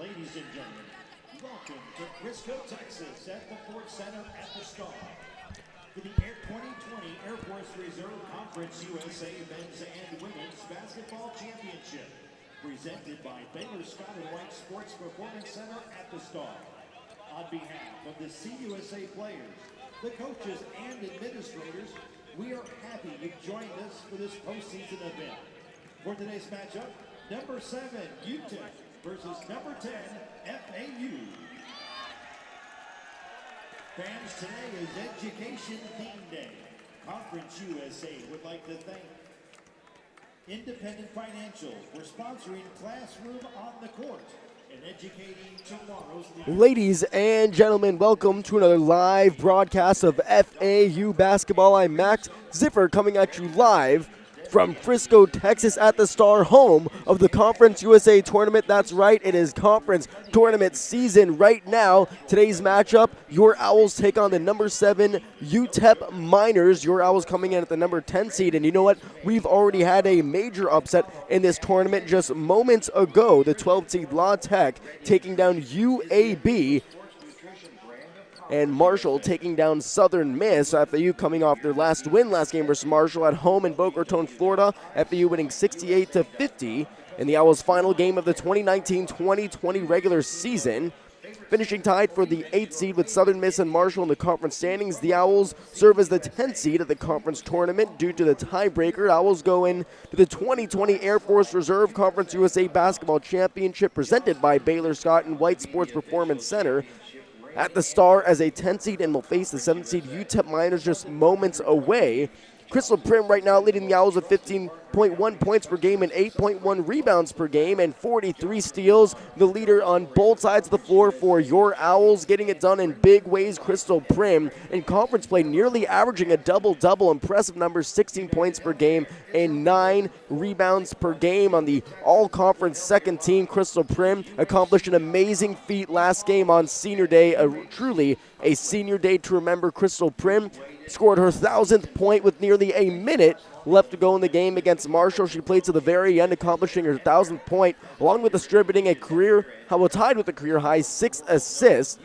Ladies and gentlemen, welcome to Frisco, Texas at the Ford Center at the Star for the 2020 Air Force Reserve Conference USA Men's and Women's Basketball Championship, presented by Baylor Scott and White Sports Performance Center at the Star. On behalf of the CUSA players, the coaches, and administrators, we are happy you've joined us for this postseason event. For today's matchup, number 7, UTEP versus number 10, FAU. Fans, today is Education Theme Day. Conference USA would like to thank Independent Financial for sponsoring Classroom on the Court and educating tomorrow's leaders. Ladies and gentlemen, welcome to another live broadcast of FAU basketball. I'm Max Ziffer coming at you live from Frisco, Texas at the Star, home of the Conference USA tournament. That's right, it is conference tournament season right now. Today's matchup, your Owls take on the number 7 UTEP Miners. Your Owls coming in at the number 10 seed. And you know what? We've already had a major upset in this tournament just moments ago. The 12 seed La Tech taking down UAB. And Marshall taking down Southern Miss. FAU coming off their last win last game versus Marshall at home in Boca Raton, Florida. FAU winning 68-50 in the Owls' final game of the 2019-2020 regular season. Finishing tied for the 8th seed with Southern Miss and Marshall in the conference standings. The Owls serve as the 10th seed at the conference tournament due to the tiebreaker. Owls go in to the 2020 Air Force Reserve Conference USA Basketball Championship presented by Baylor Scott and White Sports Performance Center at the Star as a 10 seed, and will face the 7 seed UTEP Miners just moments away. Crystal Prim right now leading the Owls with 15.1 points per game and 8.1 rebounds per game and 43 steals. The leader on both sides of the floor for your Owls, getting it done in big ways. Crystal Prim in conference play nearly averaging a double-double. Impressive numbers, 16 points per game and 9 rebounds per game. On the all-conference second team, Crystal Prim accomplished an amazing feat last game on senior day, truly a senior day to remember. Crystal Prim scored her 1,000th point with nearly a minute left to go in the game against Marshall. She played to the very end, accomplishing her 1,000th point, along with distributing tied with a career high 6 assists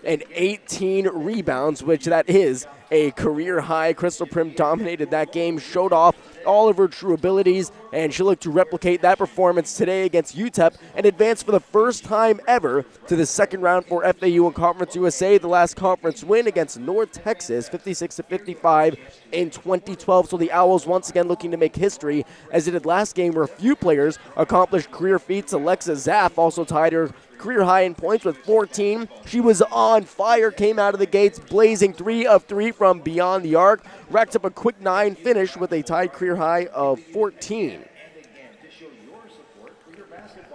and 18 rebounds, which that is a career high. Crystal Prim dominated that game, showed off all of her true abilities, and she looked to replicate that performance today against UTEP and advance for the first time ever to the second round for FAU in Conference USA. The last conference win against North Texas, 56-55 in 2012. So the Owls once again looking to make history, as it did last game where a few players accomplished career feats. Alexa Zaff also tied her career high in points with 14. She was on fire, came out of the gates blazing, 3 of 3 from beyond the arc, racked up a quick 9 finish with a tied career high of 14.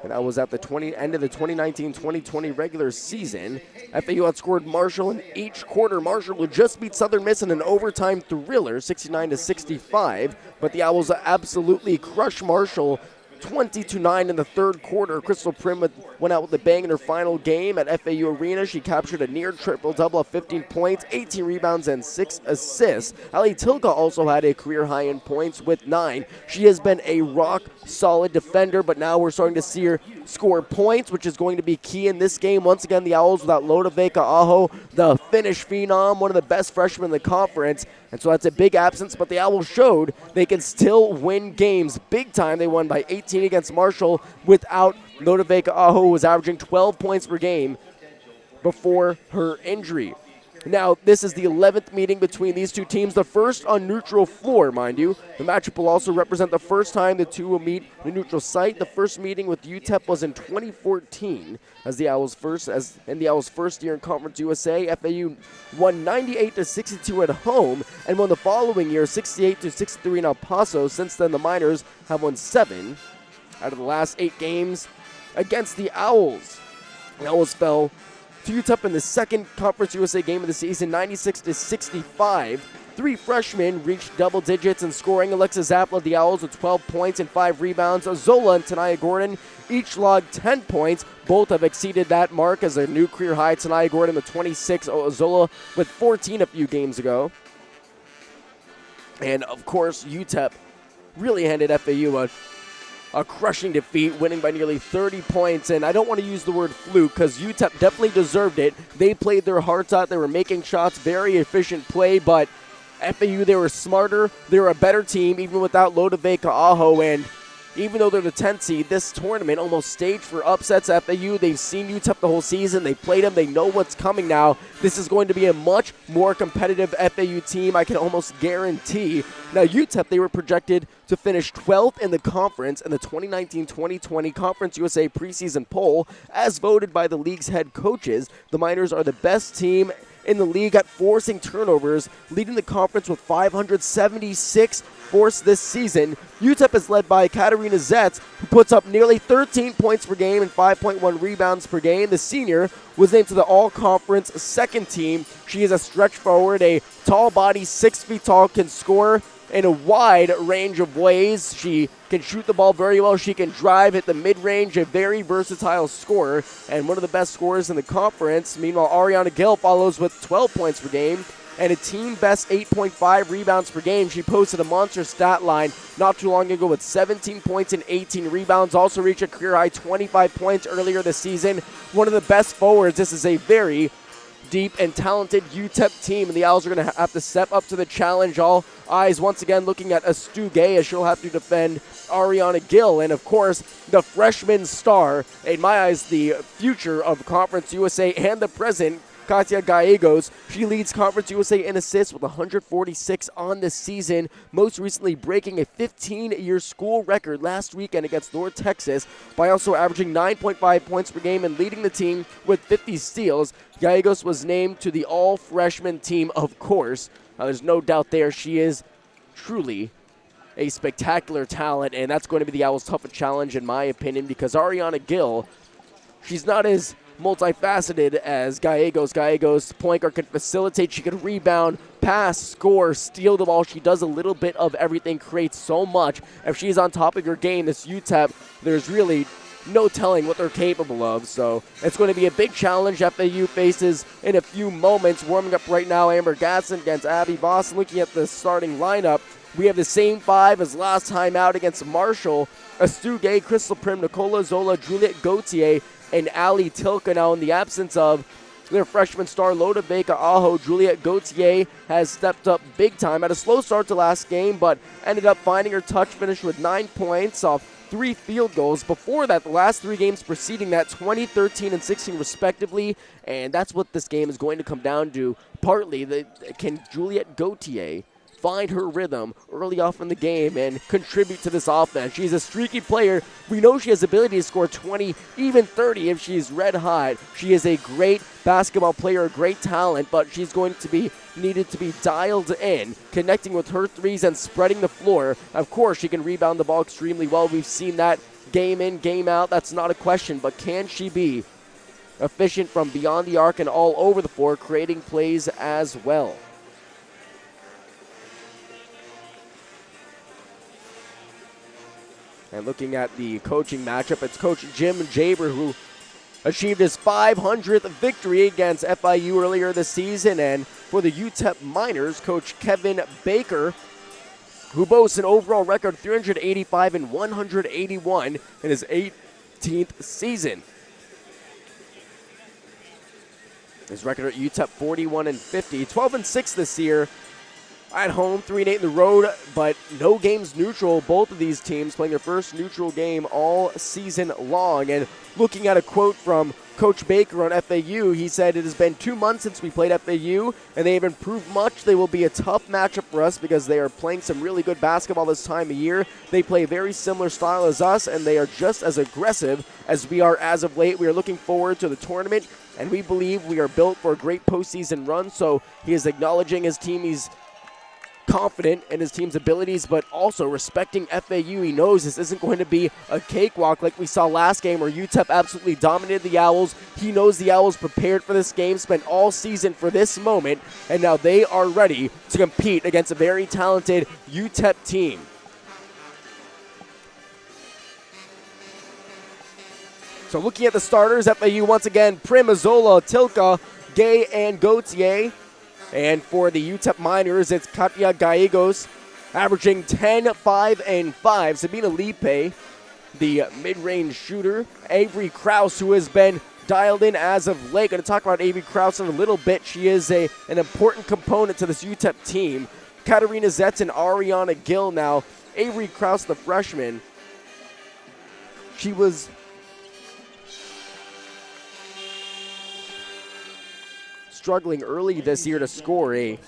And that was at the end of the 2019-2020 regular season. FAU outscored Marshall in each quarter. Marshall would just beat Southern Miss in an overtime thriller, 69-65, but the Owls absolutely crushed Marshall 20-9 in the third quarter. Crystal Prim went out with a bang in her final game at FAU Arena. She captured a near triple-double of 15 points, 18 rebounds, and 6 assists. Ali Tilka also had a career high in points with 9. She has been a rock-solid defender, but now we're starting to see her score points, which is going to be key in this game. Once again, the Owls without Lodaveka Aho, the Finnish phenom, one of the best freshmen in the conference. And so that's a big absence, but the Owls showed they can still win games big time. They won by 18 against Marshall without Lodaveka Aho, who was averaging 12 points per game before her injury. Now, this is the 11th meeting between these two teams, the first on neutral floor, mind you. The matchup will also represent the first time the two will meet in a neutral site. The first meeting with UTEP was in 2014 in the Owls' first year in Conference USA. FAU won 98-62 at home and won the following year 68-63 in El Paso. Since then, the Miners have won 7 out of the last 8 games against the Owls. The Owls fell to UTEP in the second Conference USA game of the season, 96-65. 3 freshmen reached double digits in scoring. Alexa Zapp led the Owls with 12 points and 5 rebounds. Ozola and Tanaya Gordon each logged 10 points. Both have exceeded that mark as a new career high. Tanaya Gordon with 26, Ozola with 14 a few games ago. And, of course, UTEP really handed FAU a a crushing defeat, winning by nearly 30 points. And I don't want to use the word fluke because UTEP definitely deserved it. They played their hearts out. They were making shots, very efficient play, but FAU, they were smarter. They were a better team, even without Lodave Ka'aho. And even though they're the 10th seed, this tournament almost staged for upsets. FAU, they've seen UTEP the whole season. They played them. They know what's coming now. This is going to be a much more competitive FAU team, I can almost guarantee. Now, UTEP, they were projected to finish 12th in the conference in the 2019-2020 Conference USA preseason poll, as voted by the league's head coaches. The Miners are the best team in the league at forcing turnovers, leading the conference with 576 forced this season. UTEP is led by Katarina Zetz, who puts up nearly 13 points per game and 5.1 rebounds per game. The senior was named to the all-conference second team. She is a stretch forward, a tall body, 6 feet tall, can score in a wide range of ways. She can shoot the ball very well. She can drive at the mid-range, a very versatile scorer, and one of the best scorers in the conference. Meanwhile, Ariana Gill follows with 12 points per game and a team-best 8.5 rebounds per game. She posted a monster stat line not too long ago with 17 points and 18 rebounds. Also reached a career-high 25 points earlier this season. One of the best forwards. This is a very deep and talented UTEP team, and the Owls are going to have to step up to the challenge. All eyes once again looking at Astu Gay as she'll have to defend Ariana Gill, and of course the freshman star, in my eyes the future of Conference USA and the present, Katia Gallegos. She leads Conference USA in assists with 146 on the season, most recently breaking a 15-year school record last weekend against North Texas by also averaging 9.5 points per game and leading the team with 50 steals. Gallegos was named to the all-freshman team, of course. There's no doubt there. She is truly a spectacular talent, and that's going to be the Owls' toughest challenge, in my opinion, because Ariana Gill, she's not as multifaceted as Gallegos. Gallegos, point guard, can facilitate. She can rebound, pass, score, steal the ball. She does a little bit of everything, creates so much. If she's on top of your game, this UTEP, there's really no telling what they're capable of. So it's going to be a big challenge FAU faces in a few moments. Warming up right now, Amber Gatson against Abby Voss. Looking at the starting lineup, we have the same 5 as last time out against Marshall. Astu Gay, Crystal Prim, Nicola Zola, Juliet Gauthier, and Ali Tilka. Now, in the absence of their freshman star, Loda Vega Aho, Juliet Gauthier has stepped up big time. Had a slow start to last game, but ended up finding her touch finish with 9 points off 3 field goals. Before that, the last 3 games preceding that, 20, 13, and 16 respectively, and that's what this game is going to come down to. Partly, can Juliet Gauthier find her rhythm early off in the game and contribute to this offense? She's a streaky player. We know she has the ability to score 20, even 30 if she's red hot. She is a great basketball player, a great talent, but she's going to be needed to be dialed in, connecting with her threes and spreading the floor. Of course, she can rebound the ball extremely well. We've seen that game in, game out. That's not a question, but can she be efficient from beyond the arc and all over the floor, creating plays as well? And looking at the coaching matchup, it's Coach Jim Jaber who achieved his 500th victory against FIU earlier this season. And for the UTEP Miners, Coach Kevin Baker, who boasts an overall record of 385 and 181 in his 18th season. His record at UTEP 41 and 50, 12 and 6 this year. At home, 3-8 in the road, but no games neutral. Both of these teams playing their first neutral game all season long. And looking at a quote from Coach Baker on FAU, he said, "It has been 2 months since we played FAU, and they have improved much. They will be a tough matchup for us because they are playing some really good basketball this time of year. They play a very similar style as us, and they are just as aggressive as we are as of late. We are looking forward to the tournament, and we believe we are built for a great postseason run." So he is acknowledging his team. He's confident in his team's abilities, but also respecting FAU. He knows this isn't going to be a cakewalk like we saw last game where UTEP absolutely dominated the Owls. He knows the Owls prepared for this game, spent all season for this moment, and now they are ready to compete against a very talented UTEP team. So looking at the starters, FAU once again, Prim, Azola, Tilka, Gay, and Gauthier. And for the UTEP Miners, it's Katia Gallegos, averaging 10, 5, and 5. Sabina Lipe the mid-range shooter, Avery Krause, who has been dialed in as of late. Going to talk about Avery Krause in a little bit. She is an important component to this UTEP team. Katarina Zetz and Ariana Gill now. Avery Krause, the freshman, she was struggling early this year to score a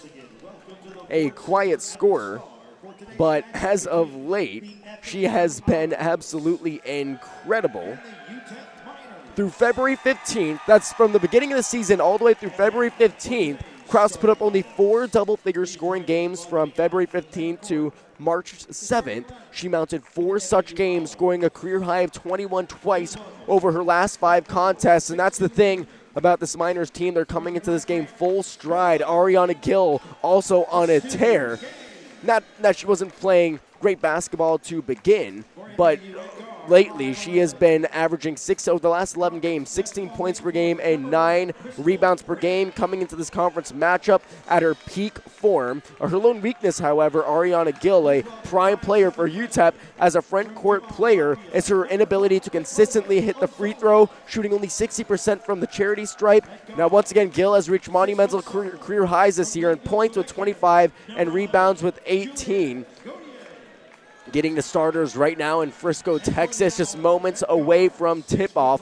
quiet scorer, but as of late, she has been absolutely incredible. Through February 15th, that's from the beginning of the season all the way through February 15th, Krause put up only 4 double-figure scoring games from February 15th to March 7th. She mounted 4 such games, scoring a career high of 21 twice over her last 5 contests, and that's the thing about this Miners team. They're coming into this game full stride. Ariana Gill also on a tear. Not that she wasn't playing great basketball to begin, but lately she has been averaging over the last 11 games, 16 points per game and 9 rebounds per game, coming into this conference matchup at her peak form. Her lone weakness, however, Ariana Gill, a prime player for UTEP as a front court player, is her inability to consistently hit the free throw, shooting only 60% from the charity stripe. Now, once again, Gill has reached monumental career highs this year in points with 25 and rebounds with 18. Getting the starters right now in Frisco, Texas, just moments away from tip-off.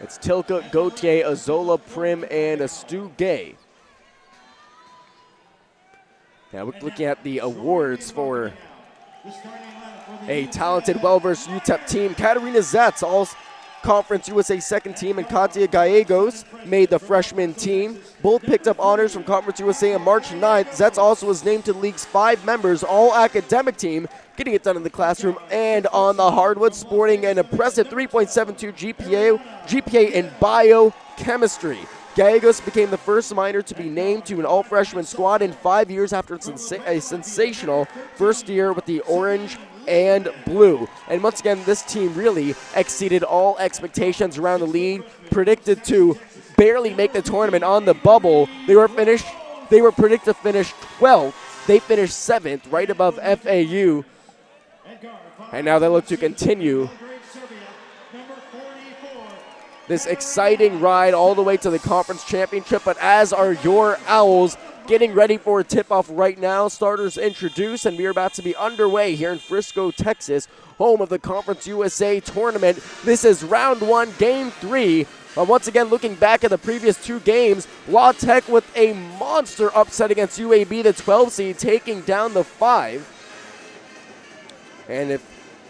It's Tilka, Gauthier, Azola, Prim, and Stu Gay. Now we're looking at the awards for a talented, well-versed UTEP team. Katarina Zetz, All-Conference USA second team, and Katia Gallegos made the freshman team. Both picked up honors from Conference USA on March 9th. Zetz also was named to the league's 5 members all-academic team, getting it done in the classroom and on the hardwood, sporting an impressive 3.72 GPA in biochemistry. Gallegos became the first Miner to be named to an all-freshman squad in 5 years after a sensational first year with the Orange and Blue. And once again, this team really exceeded all expectations around the league, predicted to barely make the tournament on the bubble. They were predicted to finish 12th. They finished 7th, right above FAU. And now they look to continue this exciting ride all the way to the conference championship. But as are your Owls, getting ready for a tip-off right now. Starters introduced, and we are about to be underway here in Frisco, Texas, home of the Conference USA tournament. This is round 1, game 3. Once again, looking back at the previous 2 games, La Tech with a monster upset against UAB, the 12 seed, taking down the 5. And if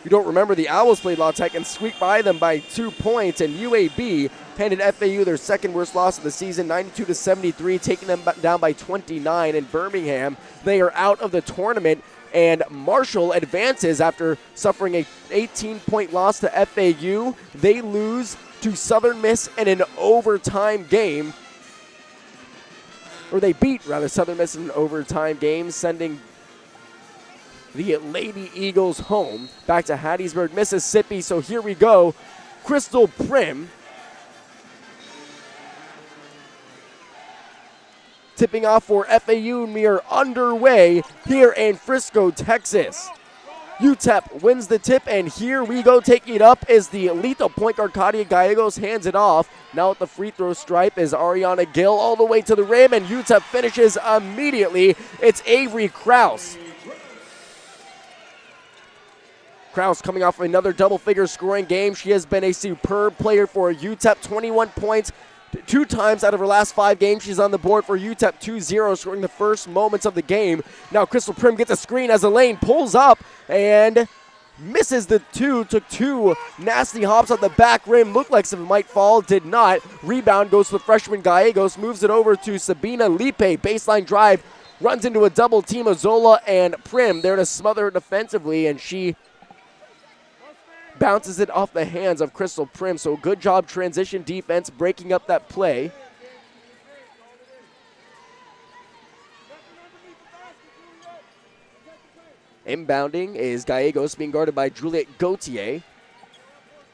you don't remember, the Owls played La Tech and squeaked by them by 2 points, and UAB handed FAU their second worst loss of the season, 92-73, taking them down by 29. In Birmingham, they are out of the tournament, and Marshall advances after suffering a 18-point loss to FAU. They lose to Southern Miss in an overtime game, or they beat, rather, Southern Miss in an overtime game, sending the Lady Eagles home, back to Hattiesburg, Mississippi. So here we go. Crystal Prim tipping off for FAU, and we are underway here in Frisco, Texas. UTEP wins the tip, and here we go. Taking it up is the lethal point guard, Katia Gallegos, hands it off. Now at the free throw stripe is Ariana Gill all the way to the rim, and UTEP finishes immediately. It's Avery Krause. Krause coming off another double-figure scoring game. She has been a superb player for UTEP, 21 points. 2 times out of her last 5 games, she's on the board for UTEP 2-0, scoring the first moments of the game. Now Crystal Prim gets a screen as Elaine pulls up and misses the 2. Took 2 nasty hops on the back rim. Looked like something might fall, did not. Rebound goes to the freshman Gallegos, moves it over to Sabina Lipe. Baseline drive, runs into a double team of Zola and Prim. There to smother her defensively, and she bounces it off the hands of Crystal Prim. So good job transition defense, breaking up that play. Inbounding is Gallegos, being guarded by Juliet Gauthier.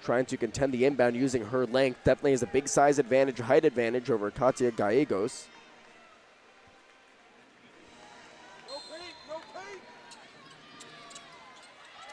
Trying to contend the inbound using her length. Definitely has a big size advantage, height advantage over Katia Gallegos.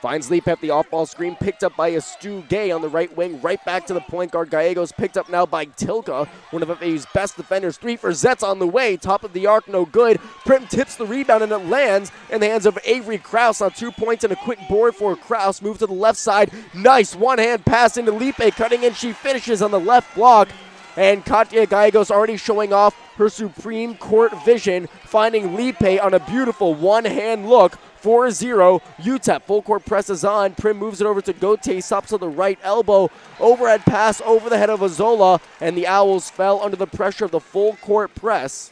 Finds Leap at the off-ball screen, picked up by Stu Gay on the right wing, right back to the point guard. Gallegos picked up now by Tilka, one of FAU's best defenders. 3 for Zetz on the way, top of the arc, no good. Prim tips the rebound and it lands in the hands of Avery Krause on 2 points and a quick board for Krause. Move to the left side, nice one-hand pass into Lipe, cutting in, she finishes on the left block. And Katya Gallegos already showing off her supreme court vision, finding Lipe on a beautiful one-hand look. 4-0, UTEP full court presses on. Prim moves it over to Gote, stops to the right elbow. Overhead pass over the head of Azola, and the Owls fell under the pressure of the full court press.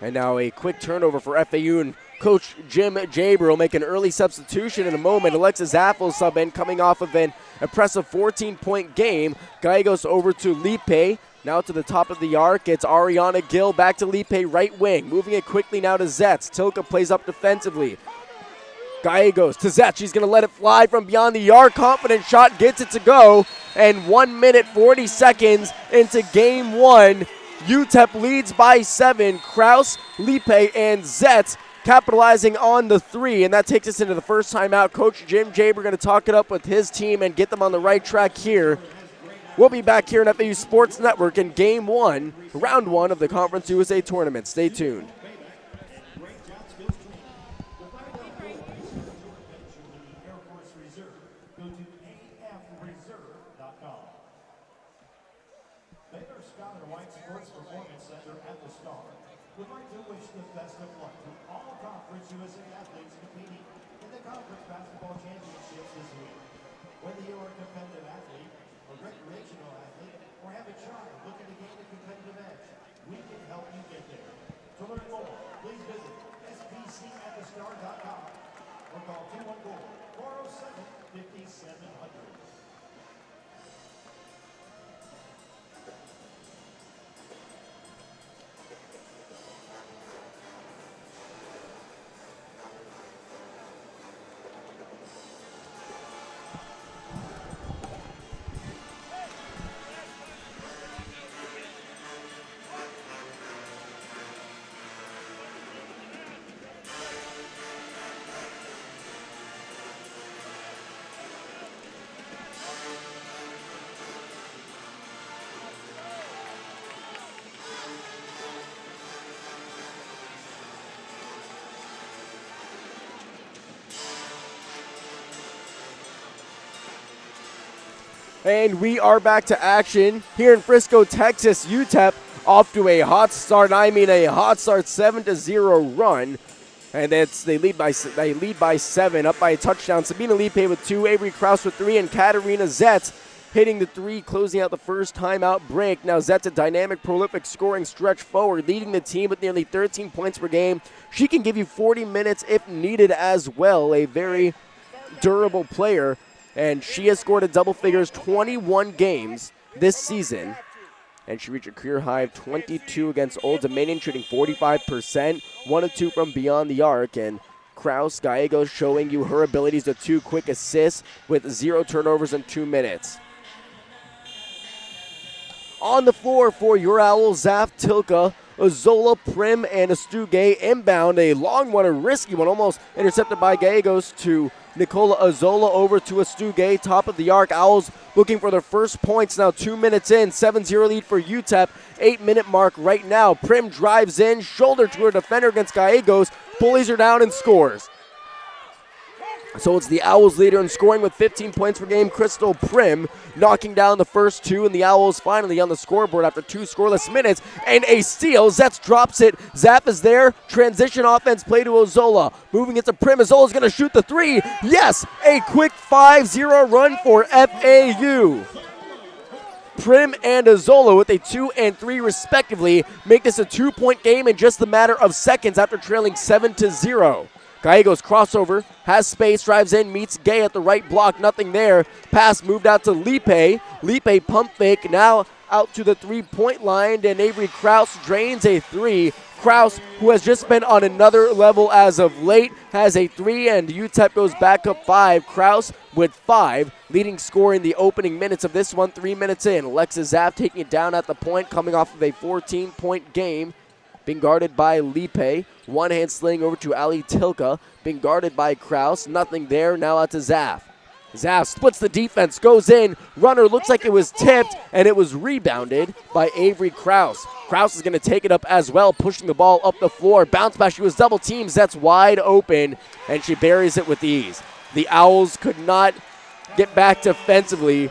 And now a quick turnover for FAU, and Coach Jim Jaber will make an early substitution in a moment. Alexis Zaff sub in, coming off of an impressive 14-point game. Gallegos over to Lipe. Now to the top of the arc, it's Ariana Gill back to Lipe, right wing. Moving it quickly now to Zetz. Tilka plays up defensively. Gallegos to Zetz. She's going to let it fly from beyond the arc. Confident shot, gets it to go. And 1 minute, 40 seconds into game one. UTEP leads by 7. Krause, Lipe, and Zetz capitalizing on the 3. And that takes us into the first timeout. Coach Jim Jaber going to talk it up with his team and get them on the right track here. We'll be back here on FAU Sports Network in Game 1, Round 1 of the Conference USA Tournament. Stay tuned. Would like to wish the best of luck to all Conference USA athletes competing in the Conference Basketball Championships this week. Whether you are a competitive athlete, a recreational athlete, or have a child looking to gain a competitive edge, we can help you get there. To learn more, please visit sbcathestar.com or call 214-407-5700. And we are back to action here in Frisco, Texas. UTEP off to a hot start. I mean a hot start, 7-0 run. And they lead by 7, up by a touchdown. Sabina Lipe with 2, Avery Krause with 3, and Katarina Zetz hitting the 3, closing out the first timeout break. Now Zetz, a dynamic, prolific scoring stretch forward, leading the team with nearly 13 points per game. She can give you 40 minutes if needed as well. A very durable player. And she has scored a double figures 21 games this season. And she reached a career high of 22 against Old Dominion, shooting 45%, 1 of 2 from beyond the arc. And Krause Gallegos showing you her abilities to 2 quick assists with 0 turnovers in 2 minutes. On the floor for your Owls, Zaff, Tilka, Azola, Prim, and Stu Gay inbound. A long one, a risky one, almost intercepted by Gallegos to Nicola Azola over to Stu Gay, top of the arc. Owls looking for their first points now, 2 minutes in. 7-0 lead for UTEP. 8-minute mark right now. Prim drives in, shoulder to her defender against Gallegos, pulls her down and scores. So it's the Owls leader in scoring with 15 points per game. Crystal Prim knocking down the first 2, and the Owls finally on the scoreboard after 2 scoreless minutes. And a steal. Zetz drops it. Zapp is there. Transition offense play to Azola. Moving it to Prim. Azola's going to shoot the 3. Yes! A quick 5-0 run for FAU. Prim and Azola with a 2 and 3 respectively make this a 2-point game in just a matter of seconds after trailing 7-0. Gallegos crossover, has space, drives in, meets Gay at the right block, nothing there. Pass moved out to Lipe. Lipe pump fake, now out to the 3-point line, and Avery Krause drains a 3. Krause, who has just been on another level as of late, has a 3, and UTEP goes back up 5. Krause with 5, leading scorer in the opening minutes of this one, 3 minutes in. Alexis Zaff taking it down at the point, coming off of a 14-point game. being guarded by Lipe. One-hand sling over to Ali Tilka, being guarded by Kraus. Nothing there, now out to Zaff. Zaff splits the defense, goes in. Runner looks like it was tipped, and it was rebounded by Avery Kraus. Kraus is going to take it up as well, pushing the ball up the floor. Bounce pass, she was double teamed. That's wide open, and she buries it with ease. The Owls could not get back defensively.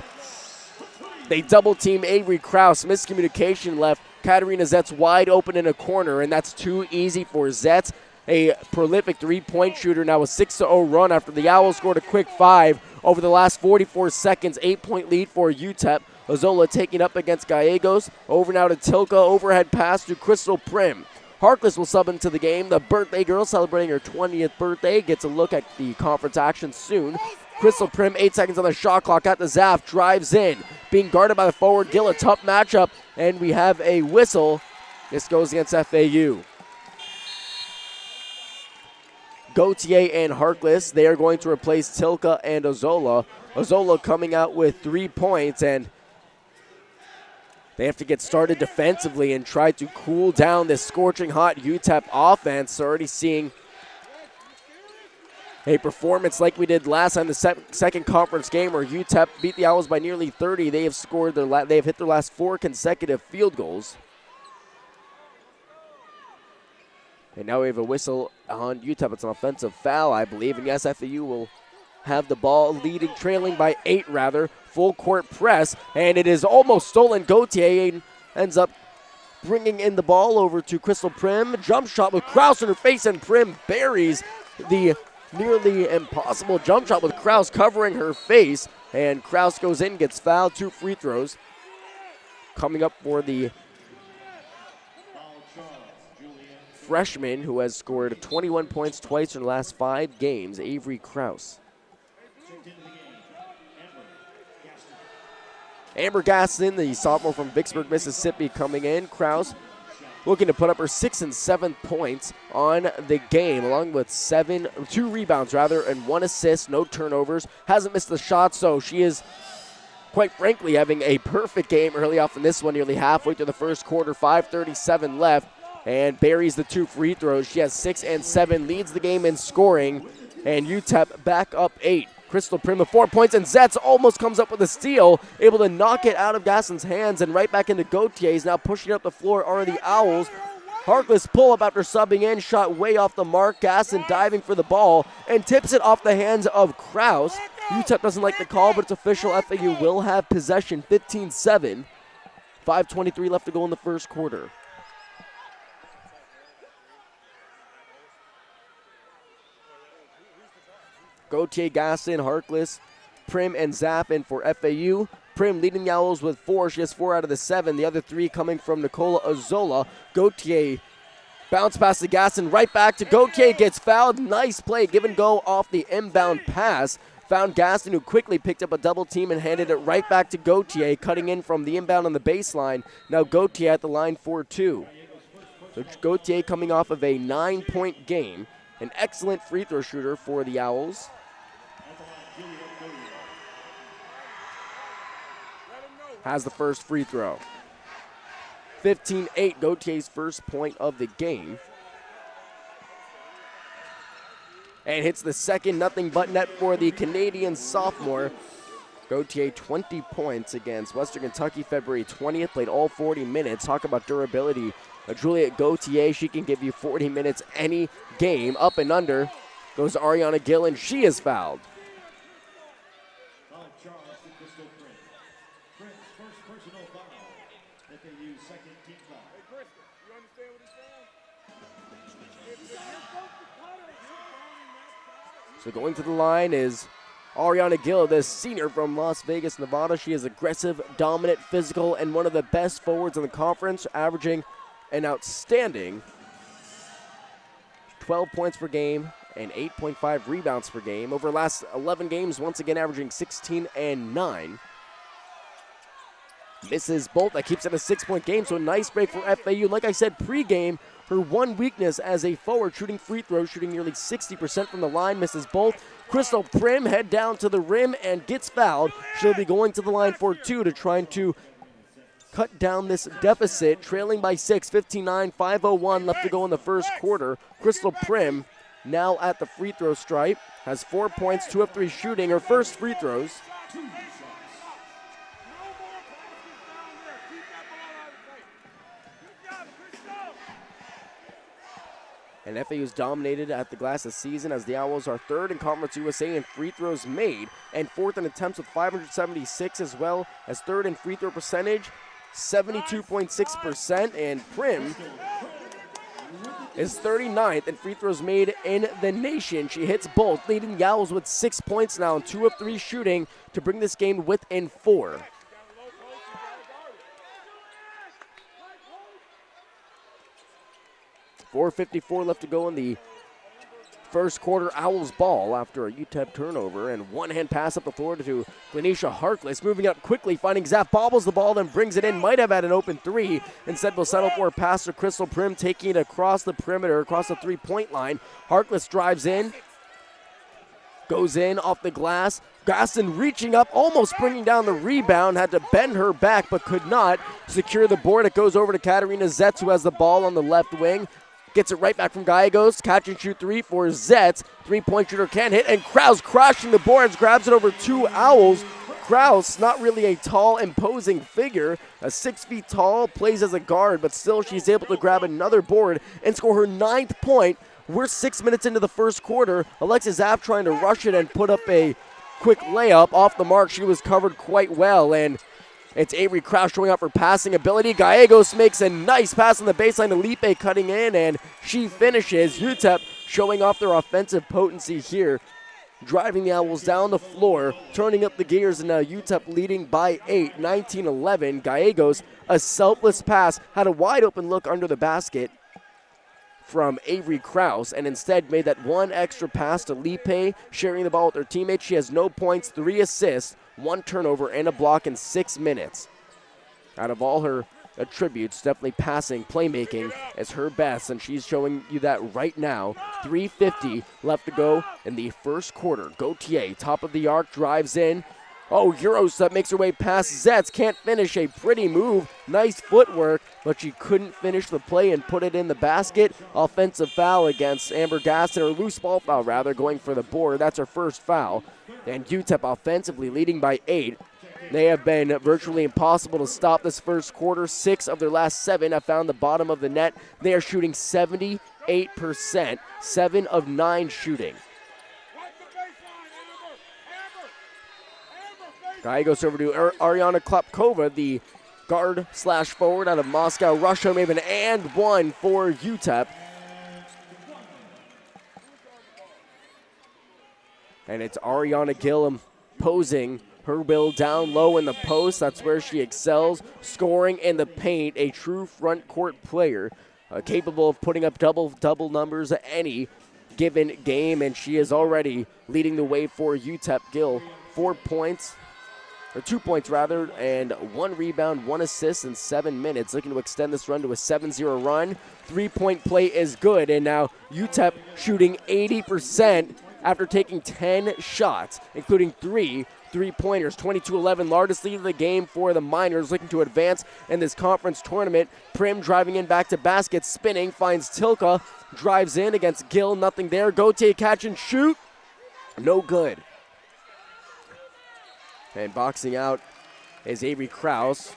They double team Avery Kraus. Miscommunication left Katarina Zetz wide open in a corner, and that's too easy for Zetz. A prolific three-point shooter, now a 6-0 run after the Owls scored a quick 5 over the last 44 seconds. 8-point lead for UTEP. Ozola taking up against Gallegos. Over now to Tilka. Overhead pass to Crystal Prim. Harkless will sub into the game. The birthday girl celebrating her 20th birthday gets a look at the conference action soon. Crystal Prim, 8 seconds on the shot clock at the Zaff, drives in. Being guarded by the forward Gill, a tough matchup, and we have a whistle. This goes against FAU. Gautier and Harkless, they are going to replace Tilka and Ozola. Ozola coming out with 3 points, and they have to get started defensively and try to cool down this scorching hot UTEP offense. Already seeing a performance like we did last time, the second conference game where UTEP beat the Owls by nearly 30. They have scored they have hit their last 4 consecutive field goals. And now we have a whistle on UTEP. It's an offensive foul, I believe. And yes, FAU will have the ball trailing by 8 rather. Full court press, and it is almost stolen. Gautier ends up bringing in the ball over to Crystal Prim. Jump shot with Kraus in her face, and Prim buries the nearly impossible jump shot with Kraus covering her face. And Kraus goes in, gets fouled. 2 free throws coming up for the freshman who has scored 21 points twice in the last 5 games, Avery Kraus. Amber Gaston, the sophomore from Vicksburg, Mississippi, coming in. Kraus looking to put up her 6th and 7th points on the game, along with 2 rebounds and 1 assist, no turnovers. Hasn't missed a shot, so she is quite frankly having a perfect game early off in this one, nearly halfway through the first quarter, 5:37 left. And buries the 2 free throws. She has 6 and 7, leads the game in scoring, and UTEP back up 8. Crystal Prim with 4 points, and Zetz almost comes up with a steal, able to knock it out of Gaston's hands and right back into Gautier's. Now pushing up the floor are the Owls. Harkless pull up after subbing in, shot way off the mark. Gaston diving for the ball and tips it off the hands of Kraus. UTEP doesn't like the call, but it's official. FAU will have possession, 15-7. 5:23 left to go in the first quarter. Gautier, Gaston, Harkless, Prim, and Zapp in for FAU. Prim leading the Owls with 4. She has 4 out of the 7. The other 3 coming from Nicola Ozola. Gautier bounce pass to Gaston. Right back to Gautier. Gets fouled. Nice play. Give and go off the inbound pass. Found Gaston, who quickly picked up a double team and handed it right back to Gautier, cutting in from the inbound on the baseline. Now Gautier at the line for 2. So Gautier coming off of a 9-point game. An excellent free throw shooter for the Owls. Has the first free throw. 15-8, Gautier's first point of the game. And hits the second, nothing but net for the Canadian sophomore. Gautier, 20 points against Western Kentucky February 20th, played all 40 minutes. Talk about durability. Juliet Gautier, she can give you 40 minutes any game. Up and under goes Ariana Gill, and she is fouled. So going to the line is Ariana Gill, the senior from Las Vegas, Nevada. She is aggressive, dominant, physical, and one of the best forwards in the conference, averaging an outstanding 12 points per game and 8.5 rebounds per game. Over the last 11 games, once again averaging 16 and 9. Misses both. That keeps it a 6-point game, so a nice break for FAU. Like I said, pregame, her one weakness as a forward, shooting free throws, shooting nearly 60% from the line, misses both. Crystal Prim head down to the rim and gets fouled. She'll be going to the line for 2 to try to cut down this deficit, trailing by 6, 59, 5:01 left to go in the first quarter. Crystal Prim now at the free throw stripe, has 4 points, 2 of 3 shooting, her first free throws. And FAU's dominated at the glass this season as the Owls are third in Conference USA in free throws made and fourth in attempts with 576, as well as third in free throw percentage, 72.6%. And Prim is 39th in free throws made in the nation. She hits both, leading the Owls with 6 points now and 2 of 3 shooting to bring this game within 4. .454 left to go in the first quarter. Owls ball after a UTEP turnover, and one-hand pass up the floor to Glenisha Harkless. Moving up quickly, finding Zap, bobbles the ball, then brings it in. Might have had an open three. Instead, will settle for a pass to Crystal Prim, taking it across the perimeter, across the three-point line. Harkless drives in, goes in off the glass. Gaston reaching up, almost bringing down the rebound, had to bend her back, but could not secure the board. It goes over to Katarina Zetz, who has the ball on the left wing. Gets it right back from Gallegos. Catch and shoot three for Zetz. Three-point shooter can't hit, and Kraus crashing the boards, grabs it over 2 Owls. Kraus, not really a tall, imposing figure, 6 feet tall, plays as a guard, but still she's able to grab another board and score her 9th point. We're 6 minutes into the first quarter. Alexis Zapp trying to rush it and put up a quick layup off the mark. She was covered quite well, and it's Avery Kraus showing up for passing ability. Gallegos makes a nice pass on the baseline to Lipe, cutting in, and she finishes. UTEP showing off their offensive potency here, driving the Owls down the floor, turning up the gears, and now UTEP leading by 8, 19-11. Gallegos, a selfless pass, had a wide open look under the basket from Avery Kraus, and instead made that one extra pass to Lipe, sharing the ball with her teammates. She has no points, 3 assists, 1 turnover, and a block in 6 minutes. Out of all her attributes, definitely passing, playmaking is her best, and she's showing you that right now. 3:50 left to go in the first quarter. Gauthier, top of the arc, drives in. Oh, Eurostep makes her way past Zetz. Can't finish. A pretty move. Nice footwork, but she couldn't finish the play and put it in the basket. Offensive foul against Amber Gaston, or loose ball foul rather, going for the board. That's her first foul. And UTEP offensively leading by 8. They have been virtually impossible to stop this first quarter. 6 of their last 7 have found the bottom of the net. They are shooting 78%, 7 of 9 shooting. Guy goes over to Ariana Klapkova, the guard/forward out of Moscow, Russia. Maybe an and one for UTEP. And it's Ariana Gillum posing her will down low in the post. That's where she excels, scoring in the paint. A true front court player, capable of putting up double numbers at any given game. And she is already leading the way for UTEP. Gill, 4 points. Or 2 points rather, and 1 rebound, 1 assist in 7 minutes. Looking to extend this run to a 7-0 run. 3-point play is good, and now UTEP shooting 80% after taking 10 shots, including 3 3-pointers. 22-11, largest lead of the game for the Miners, looking to advance in this conference tournament. Prim driving in back to basket, spinning, finds Tilka, drives in against Gill, nothing there. Gauthier catch and shoot, no good. And boxing out is Avery Kraus,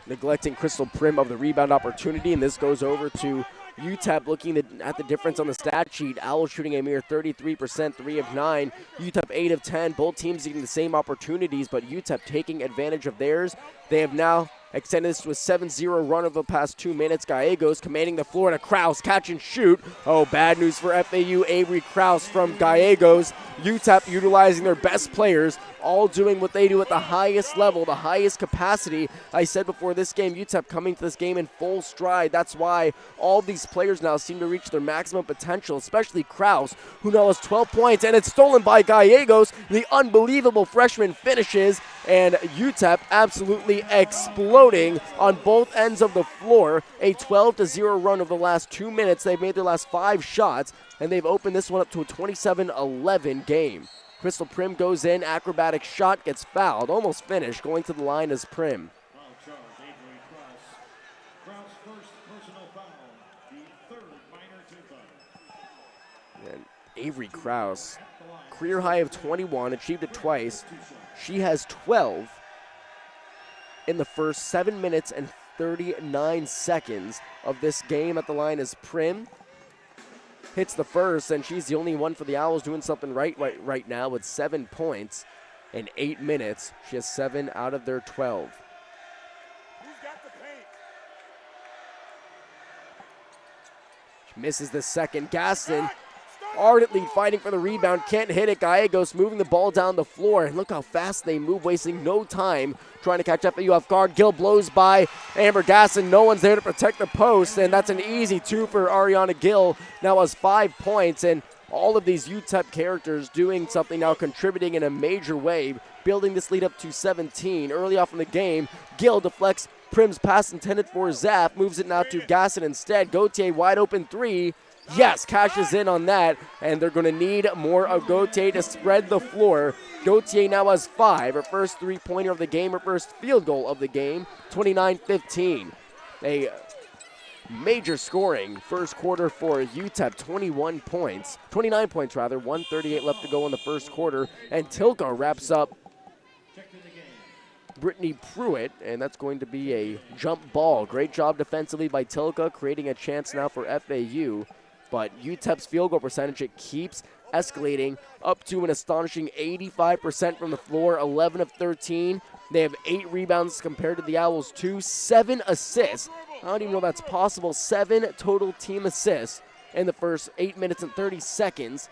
neglecting Crystal Prim of the rebound opportunity, and this goes over to UTEP. Looking at the difference on the stat sheet, Owls shooting a mere 33%, 3 of 9. UTEP 8 of 10. Both teams getting the same opportunities, but UTEP taking advantage of theirs. They have now extended this to a 7-0 run over the past 2 minutes. Gallegos commanding the floor to Kraus, catch and shoot. Oh, bad news for FAU. Avery Kraus from Gallegos. UTEP utilizing their best players, all doing what they do at the highest level, the highest capacity. I said before this game, UTEP coming to this game in full stride. That's why all these players now seem to reach their maximum potential, especially Kraus, who now has 12 points, and it's stolen by Gallegos. The unbelievable freshman finishes, and UTEP absolutely exploding on both ends of the floor. A 12-0 run over the last 2 minutes. They've made their last 5 shots, and they've opened this one up to a 27-11 game. Crystal Prim goes in, acrobatic shot, gets fouled, almost finished, going to the line as Prim. Foul charge Avery Krause, career high of 21, achieved it twice. She has 12 in the first 7 minutes and 39 seconds of this game at the line as Prim hits the first, and she's the only one for the Owls doing something right now with 7 points in 8 minutes. She has 7 out of their 12. She misses the second. Gaston ardently fighting for the rebound, can't hit it. Gallegos moving the ball down the floor, and look how fast they move, wasting no time trying to catch FAU off guard. Gill blows by Amber Gaston. No one's there to protect the post, and that's an easy 2 for Ariana Gill. Now has 5 points, and all of these UTEP characters doing something now, contributing in a major way, building this lead up to 17. Early off in the game, Gill deflects Prim's pass intended for Zaff, moves it now to Gaston instead. Gauthier wide open 3. Yes, cashes in on that, and they're going to need more of Gauthier to spread the floor. Gauthier now has 5, her first three-pointer of the game, her first field goal of the game, 29-15. A major scoring first quarter for UTEP, 29 points, 1:38 left to go in the first quarter, and Tilka wraps up Brittany Pruitt, and that's going to be a jump ball. Great job defensively by Tilka, creating a chance now for FAU. But UTEP's field goal percentage, it keeps escalating up to an astonishing 85% from the floor, 11 of 13. They have 8 rebounds compared to the Owls' 2, 7 assists. I don't even know if that's possible. 7 total team assists in the first 8 minutes and 30 seconds.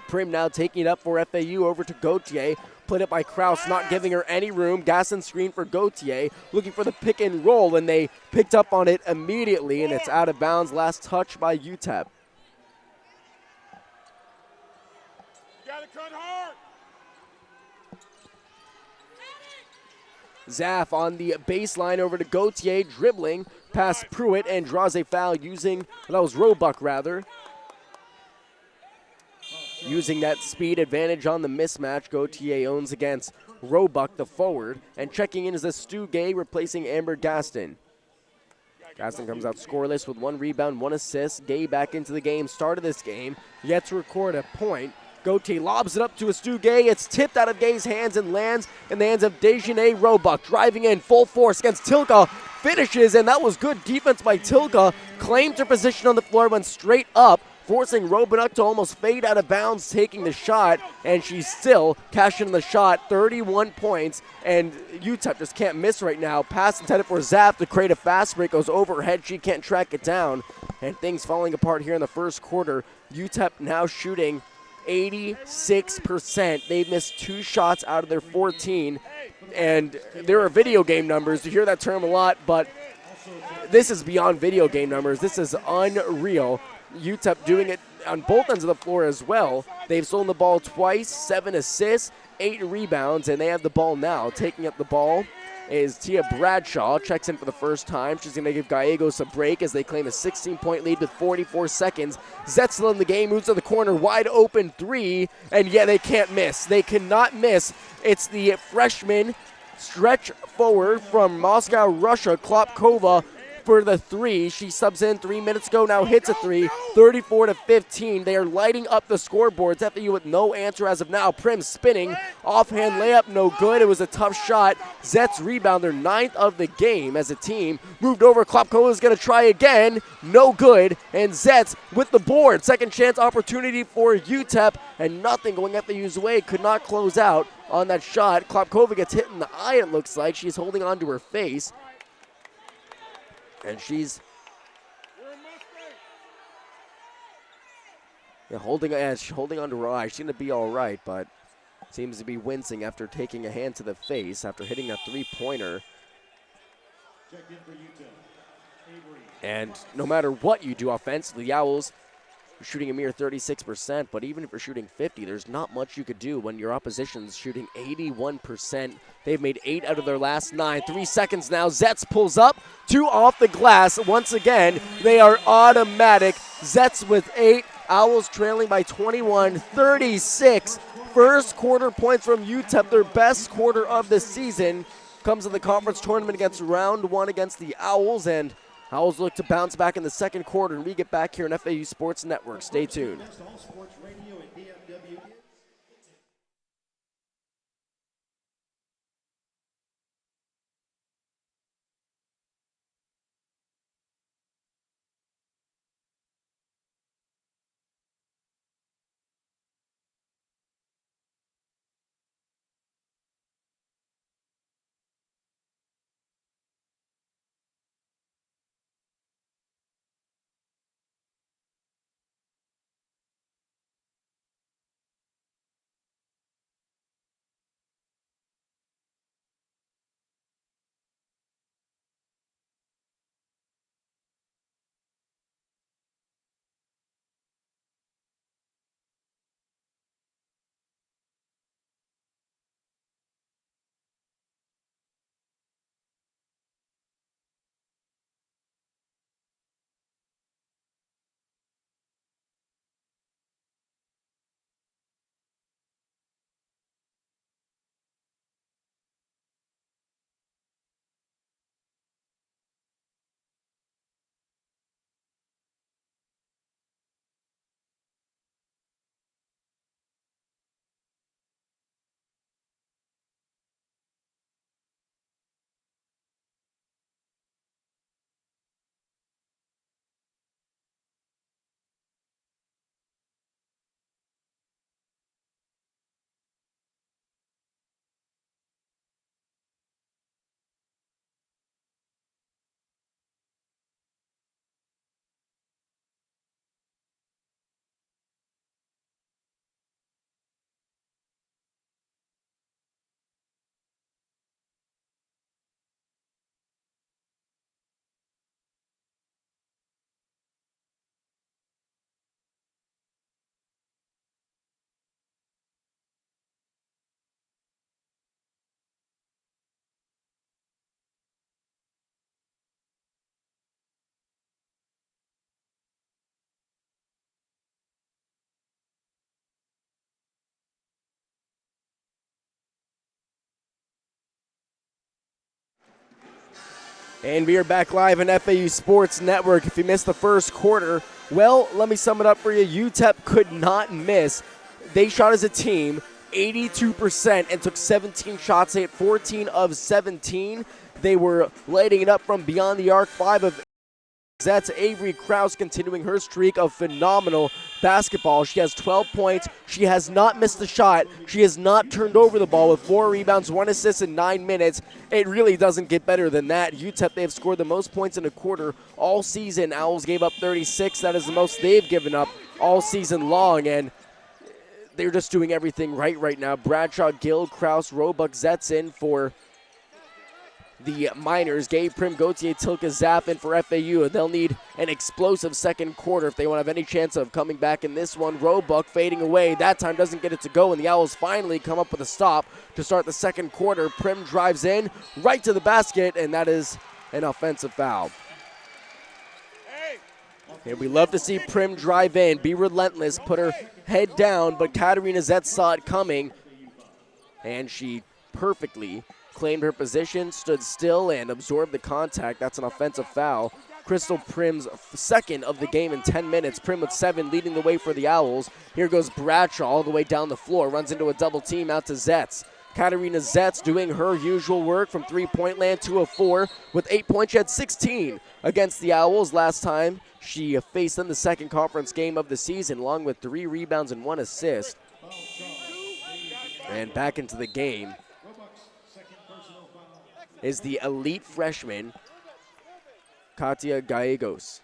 Prim now taking it up for FAU over to Gauthier. Played it by Krause, not giving her any room. Gaston screen for Gauthier, looking for the pick and roll, and they picked up on it immediately, and it's out of bounds. Last touch by UTEP. Gotta cut hard. Zaff on the baseline over to Gauthier, dribbling past Pruitt, and draws a foul using, that was Roebuck rather. Using that speed advantage on the mismatch, Gauthier owns against Roebuck, the forward. And checking in is a Stu Gay replacing Amber Gaston. Gaston comes out scoreless with 1 rebound, 1 assist. Gay back into the game, start of this game, yet to record a point. Gauthier lobs it up to a Stu Gay. It's tipped out of Gay's hands and lands in the hands of Dejanay Roebuck. Driving in full force against Tilka. Finishes, and that was good defense by Tilka. Claimed her position on the floor, went straight up, forcing Roebuck to almost fade out of bounds, taking the shot, and she's still cashing the shot, 31 points, and UTEP just can't miss right now. Pass intended for Zapp to create a fast break, goes overhead, she can't track it down, and things falling apart here in the first quarter. UTEP now shooting 86%. They've missed 2 shots out of their 14, and there are video game numbers. You hear that term a lot, but this is beyond video game numbers. This is unreal. UTEP doing it on both ends of the floor as well. They've stolen the ball twice, 7 assists, 8 rebounds, and they have the ball now. Taking up the ball is Tia Bradshaw, checks in for the first time. She's going to give Gallegos a break as they claim a 16-point lead with 44 seconds. Zetzel in the game, moves to the corner, wide open 3, and yeah, they can't miss. They cannot miss. It's the freshman stretch forward from Moscow, Russia, Klopkova, for the 3. She subs in 3 minutes ago, now hits a 3, 34-15. They are lighting up the scoreboards. FAU with no answer as of now. Prim spinning, offhand layup, no good. It was a tough shot. Zetz rebound, their 9th of the game as a team. Moved over, Klopkova is going to try again, no good. And Zetz with the board. Second chance opportunity for UTEP, and nothing going FAU's way. Could not close out on that shot. Klopkova gets hit in the eye, it looks like. She's holding on to her face. And she's holding on to her eye. She's going to be all right, but seems to be wincing after taking a hand to the face after hitting a 3-pointer. And no matter what you do offensively, the Owls are shooting a mere 36%, but even if you're shooting 50, there's not much you could do when your opposition's shooting 81%. They've made 8 out of their last 9. 3 seconds now. Zetz pulls up, 2 off the glass. Once again, they are automatic. Zetz with 8. Owls trailing by 21-36. First quarter points from UTEP, their best quarter of the season. Comes in the conference tournament against round 1 against the Owls, and Owls look to bounce back in the second quarter, and we get back here on FAU Sports Network. Stay tuned. PFW kids. And we are back live on FAU Sports Network. If you missed the first quarter, well, let me sum it up for you. UTEP could not miss. They shot as a team 82% and took 17 shots. They hit 14 of 17. They were lighting it up from beyond the arc. 5 of That's Avery Krause continuing her streak of phenomenal basketball. She has 12 points. She has not missed a shot. She has not turned over the ball with 4 rebounds, 1 assist in 9 minutes. It really doesn't get better than that. UTEP, they have scored the most points in a quarter all season. Owls gave up 36. That is the most they've given up all season long, and they're just doing everything right now. Bradshaw, Gill, Krause, Roebuck, Zetson for the Miners. Gabe, Prim, Gauthier, Tilka, Zappin for FAU, and they'll need an explosive second quarter if they want to have any chance of coming back in this one. Roebuck fading away. That time doesn't get it to go, and the Owls finally come up with a stop to start the second quarter. Prim drives in right to the basket, and that is an offensive foul. And we love to see Prim drive in, be relentless, put her head down, but Katarina Zetz saw it coming, and she perfectly claimed her position, stood still, and absorbed the contact. That's an offensive foul. Crystal Prim's second of the game in 10 minutes. Prim with 7, leading the way for the Owls. Here goes Bradshaw all the way down the floor, runs into a double team out to Zetz. Katarina Zetz doing her usual work from three-point land, 2 of 4. With 8 points, she had 16 against the Owls last time she faced them, the second conference game of the season, along with 3 rebounds and 1 assist. And back into the game is the elite freshman, Katia Gallegos.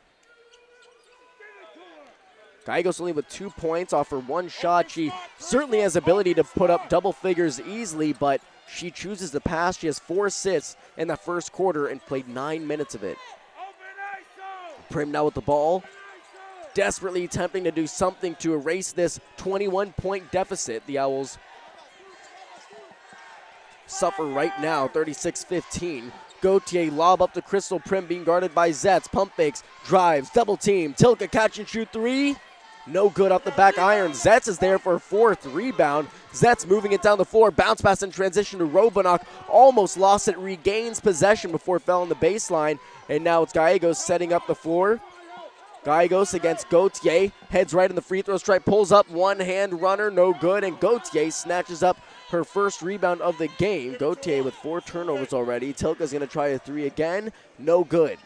Gallegos only with 2 points off her 1 shot. She certainly has ability to put up double figures easily, but she chooses to pass. She has 4 assists in the first quarter and played 9 minutes of it. Prim now with the ball, desperately attempting to do something to erase this 21-point deficit. The Owls suffer right now, 36-15. Gauthier lob up to Crystal Prim, being guarded by Zetz. Pump fakes, drives, double team. Tilka catch and shoot 3. No good off the back iron. Zetz is there for a 4th rebound. Zetz moving it down the floor. Bounce pass in transition to Robanok. Almost lost it, regains possession before it fell on the baseline. And now it's Gallegos setting up the floor. Gallegos against Gauthier, heads right in the free throw stripe, pulls up, one-hand runner, no good, and Gauthier snatches up her first rebound of the game. Gauthier with 4 turnovers already. Tilka's going to try a 3 again, no good.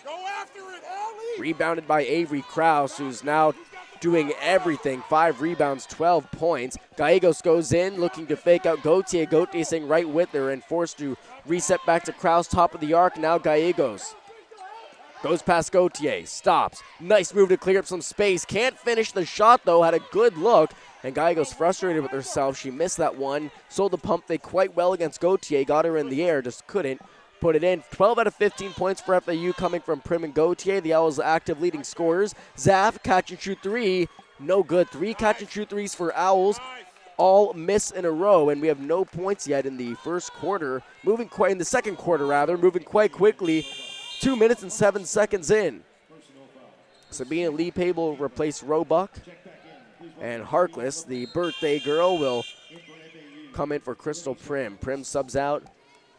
Go after it, Allie. Rebounded by Avery Krause, who's now doing everything. 5 rebounds, 12 points. Gallegos goes in, looking to fake out Gauthier. Gauthier staying right with her and forced to reset back to Krause, top of the arc. Now Gallegos goes past Gauthier, stops. Nice move to clear up some space. Can't finish the shot, though. Had a good look. And Gallegos frustrated with herself. She missed that one. Sold the pump fake quite well against Gauthier. Got her in the air, just couldn't put it in. 12 out of 15 points for FAU coming from Prim and Gauthier, the Owls' active leading scorers. Zaff, catch and shoot 3. No good. 3 catch and shoot 3s for Owls. All miss in a row, and we have no points yet in the first quarter. In the second quarter, moving quite quickly. 2 minutes and 7 seconds in. Sabina Lipe will replace Roebuck. And Harkless, the birthday girl, will come in for Crystal Prim. Prim subs out.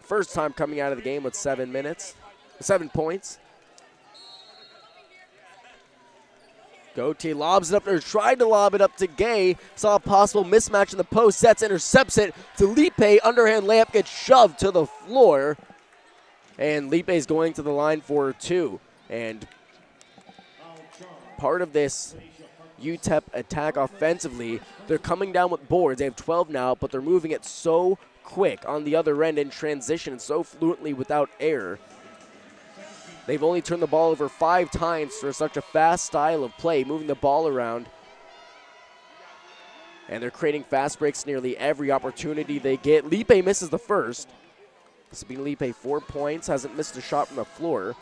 First time coming out of the game with 7 points. Gauthier lobs it up there, tried to lob it up to Gay. Saw a possible mismatch in the post. Sets, intercepts it to Lipe. Underhand layup gets shoved to the floor. And Lipe is going to the line for 2. And part of this UTEP attack offensively, they're coming down with boards. They have 12 now, but they're moving it so quick on the other end in transition, so fluently without error. They've only turned the ball over 5 times for such a fast style of play, moving the ball around. And they're creating fast breaks nearly every opportunity they get. Lipe misses the first. Sabina Lipe 4 points, hasn't missed a shot from the floor.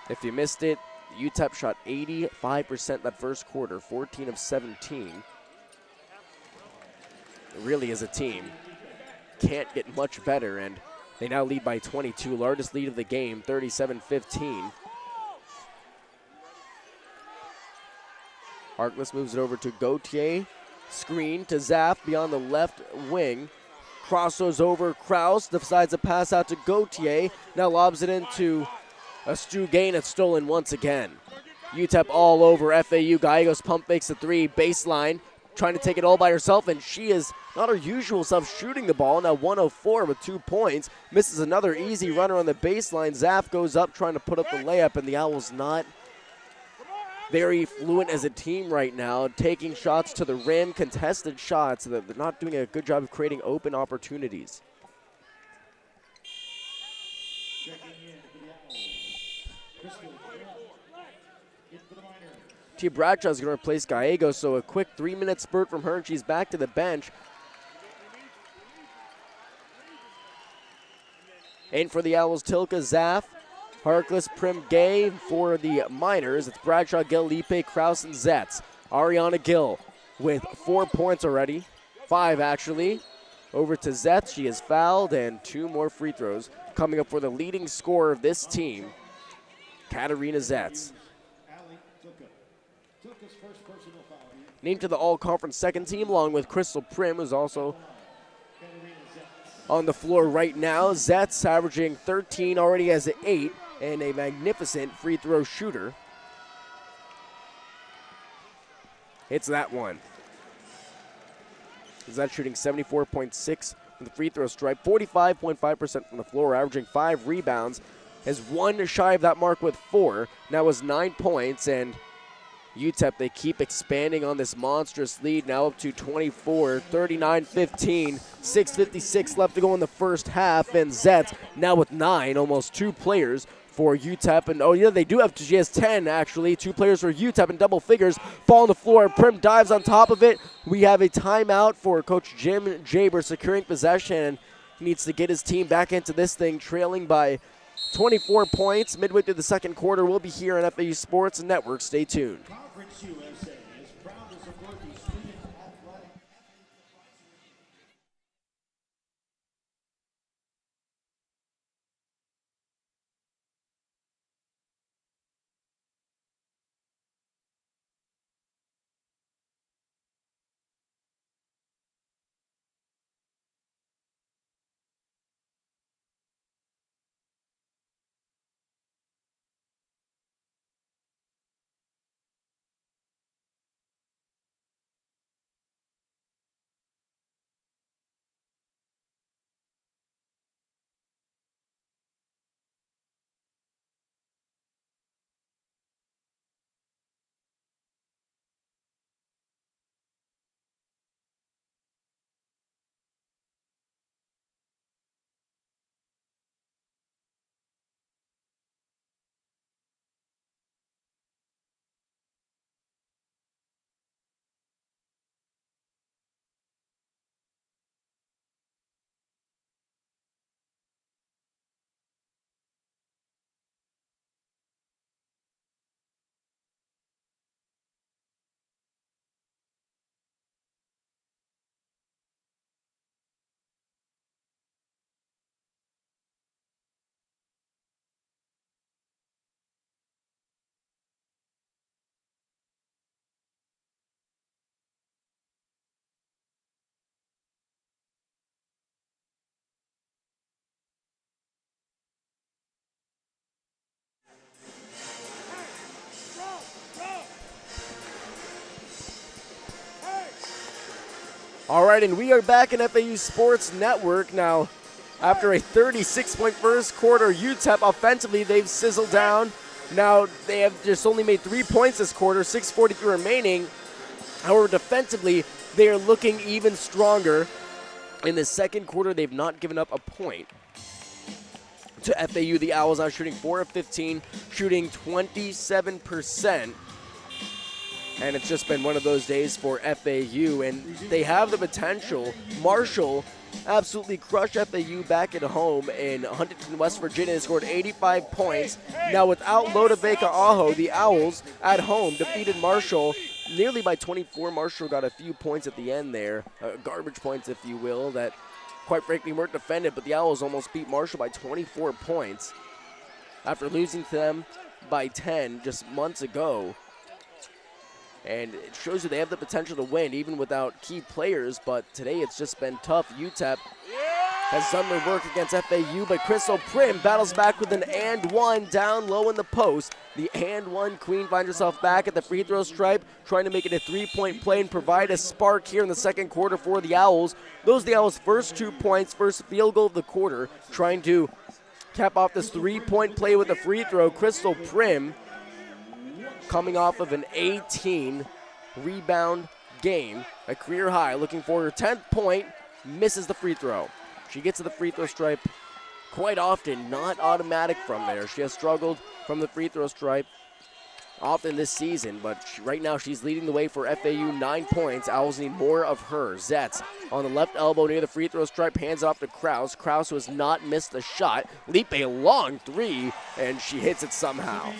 If you missed it, UTEP shot 85% that first quarter, 14 of 17. It really is a team. Can't get much better, and they now lead by 22, largest lead of the game, 37-15. Harkless moves it over to Gauthier. Screen to Zaff beyond the left wing. Crosses over Krause, decides to pass out to Gauthier. Now lobs it into a Stu Gain. It's stolen once again. UTEP all over FAU. Gallegos pump fakes the 3, baseline, trying to take it all by herself, and she is not her usual self shooting the ball. Now 104 with 2 points. Misses another easy runner on the baseline. Zaff goes up trying to put up the layup, and the Owls not very fluent as a team right now, taking shots to the rim, contested shots. They're not doing a good job of creating open opportunities. Tia Bradshaw is going to replace Gallegos, so a quick 3-minute spurt from her, and she's back to the bench. In for the Owls, Tilka, Zaff, Harkless, Prim, Gay. For the Miners, it's Bradshaw, Gill, Lipe, Krause, and Zetz. Ariana Gill with 4 points already, 5 actually. Over to Zetz, she is fouled, and 2 more free throws coming up for the leading scorer of this team, Katarina Zetz. Named to the all-conference second team, along with Crystal Prim, who's also on the floor right now. Zetz averaging 13, already has 8, and a magnificent free throw shooter. Hits that one. Zetz shooting 74.6 from the free throw stripe, 45.5% from the floor, averaging 5 rebounds. Has 1 shy of that mark with 4. Now has 9 points, and UTEP, they keep expanding on this monstrous lead, now up to 24, 39-15, 6:56 left to go in the first half, and Zetz now with 9, almost 2 players for UTEP, and oh yeah, they do have, she has 10 actually, 2 players for UTEP in double figures, ball on the floor, Prim dives on top of it. We have a timeout for Coach Jim Jaber securing possession, and he needs to get his team back into this thing, trailing by 24 points midway through the second quarter. We'll be here on FAU Sports Network. Stay tuned. Conference USA. All right, and we are back in FAU Sports Network. Now, after a 36-point first quarter, UTEP offensively, they've sizzled down. Now, they have just only made 3 points this quarter, 6:43 remaining. However, defensively, they are looking even stronger. In the second quarter, they've not given up a point. To FAU, the Owls are shooting 4 of 15, shooting 27%. And it's just been one of those days for FAU, and they have the potential. Marshall absolutely crushed FAU back at home in Huntington, West Virginia. They scored 85 points. Now without Lodaveka Aho, the Owls at home defeated Marshall nearly by 24. Marshall got a few points at the end there, garbage points if you will, that quite frankly weren't defended, but the Owls almost beat Marshall by 24 points after losing to them by 10 just months ago. And it shows you they have the potential to win even without key players, but today it's just been tough. UTEP has done their work against FAU, but Crystal Prim battles back with an and one down low in the post. The and one queen finds herself back at the free throw stripe, trying to make it a 3-point play and provide a spark here in the second quarter for the Owls. Those are the Owls' first 2 points, first field goal of the quarter, trying to cap off this 3-point play with a free throw. Crystal Prim coming off of an 18 rebound game, a career high, looking for her 10th point, misses the free throw. She gets to the free throw stripe quite often, not automatic from there. She has struggled from the free throw stripe often this season, but right now she's leading the way for FAU, 9 points. Owls need more of her. Zetz on the left elbow near the free throw stripe, hands off to Kraus. Kraus who has not missed a shot. Leap a long 3, and she hits it somehow.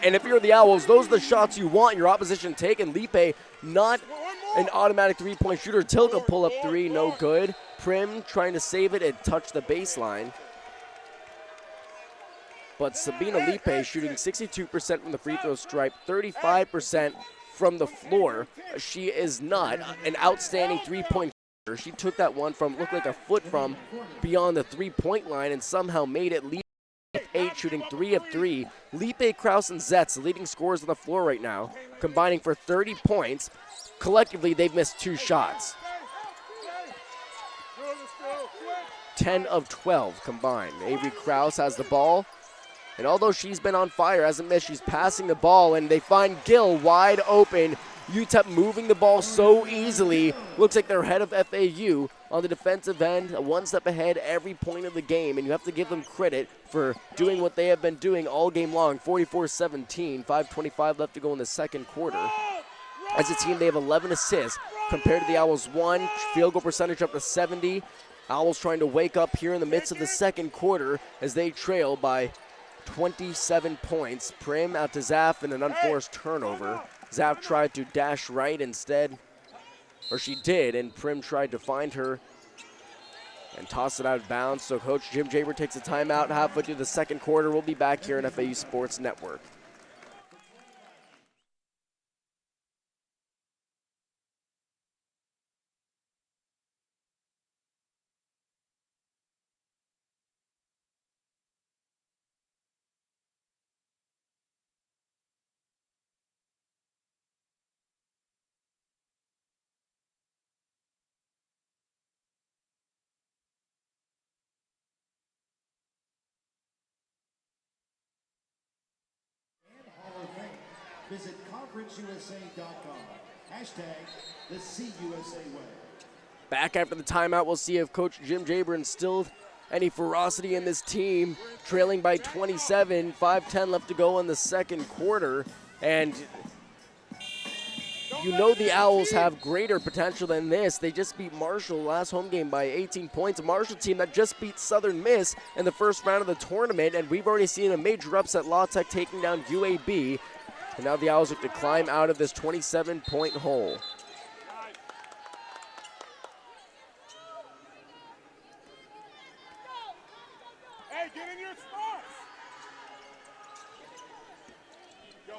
And if you're the Owls, those are the shots you want your opposition to take. And Lipe, not an automatic 3-point shooter. Tilka pull up 3, no good. Prim trying to save it and touch the baseline. But Sabina Lipe shooting 62% from the free throw stripe, 35% from the floor. She is not an outstanding 3-point shooter. She took that one from, looked like a foot from beyond the 3-point line and somehow made it. 8, shooting 3 of 3. Lipe, Kraus, and Zetz, the leading scorers on the floor right now, combining for 30 points. Collectively, they've missed 2 shots. 10 of 12 combined. Avery Kraus has the ball, and although she's been on fire, hasn't missed, she's passing the ball, and they find Gill wide open. UTEP moving the ball so easily. Looks like they're ahead of FAU on the defensive end, one step ahead every point of the game, and you have to give them credit for doing what they have been doing all game long. 44-17, 5:25 left to go in the second quarter. As a team, they have 11 assists compared to the Owls' 1. Field goal percentage up to 70. Owls trying to wake up here in the midst of the second quarter as they trail by 27 points. Prim out to Zaff and an unforced turnover. Zaff tried to dash right instead, or she did, and Prim tried to find her and toss it out of bounds. So Coach Jim Jaber takes a timeout halfway through the second quarter. We'll be back here on FAU Sports Network. Visit conferenceusa.com. Hashtag the CUSA way. Back after the timeout, we'll see if Coach Jim Jaber instilled any ferocity in this team. Trailing by 27, 5:10 left to go in the second quarter. And you know the Owls have greater potential than this. They just beat Marshall last home game by 18 points. A Marshall team that just beat Southern Miss in the first round of the tournament. And we've already seen a major upset, La Tech taking down UAB. And now the Owls look to climb out of this 27-point hole. Hey, get in your spots.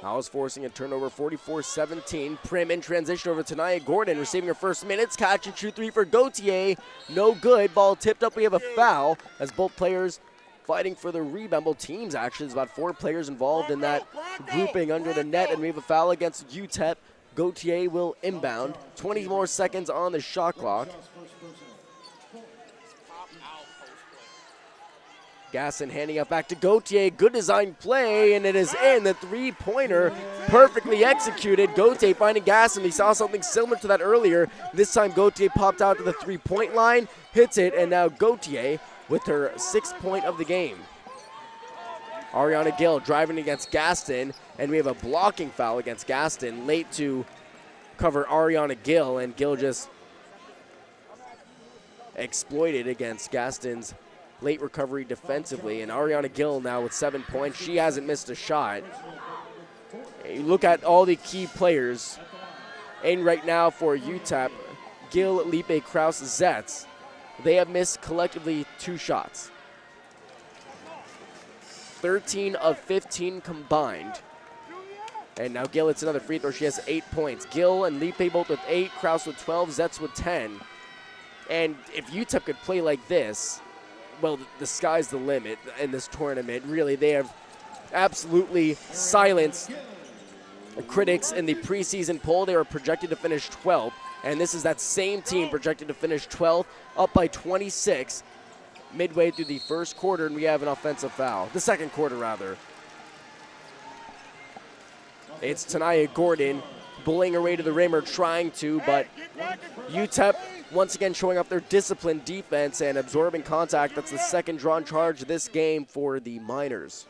Owls forcing a turnover, 44-17. Prim in transition over to Nia Gordon, receiving her first minutes. Catch and shoot 3 for Gauthier. No good. Ball tipped up. We have a foul as both players fighting for the rebound. Both teams, actually. There's about 4 players involved in that grouping under the net, and we have a foul against UTEP. Gautier will inbound. 20 more seconds on the shot clock. Gaston handing up back to Gautier. Good design play, and it is in. The three-pointer perfectly executed. Gautier finding Gaston. We saw something similar to that earlier. This time Gautier popped out to the three-point line, hits it, and now Gautier with her 6th point of the game. Ariana Gill driving against Gaston, and we have a blocking foul against Gaston. Late to cover Ariana Gill, and Gill just exploited against Gaston's late recovery defensively. And Ariana Gill now with 7 points. She hasn't missed a shot. You look at all the key players in right now for UTEP, Gill, Lipe, Kraus, Zetz. They have missed collectively 2 shots. 13 of 15 combined. And now Gill hits another free throw. She has 8 points. Gill and Lipe both with 8, Kraus with 12, Zetz with 10. And if UTEP could play like this, well, the sky's the limit in this tournament. Really, they have absolutely silenced critics in the preseason poll. They were projected to finish 12th, and this is that same team projected to finish 12th, up by 26 midway through the first quarter, and we have an offensive foul. The second quarter, rather. It's Tanaya Gordon bullying her way to the rim, or trying to, but UTEP once again showing up their disciplined defense and absorbing contact. That's the second drawn charge of this game for the Miners.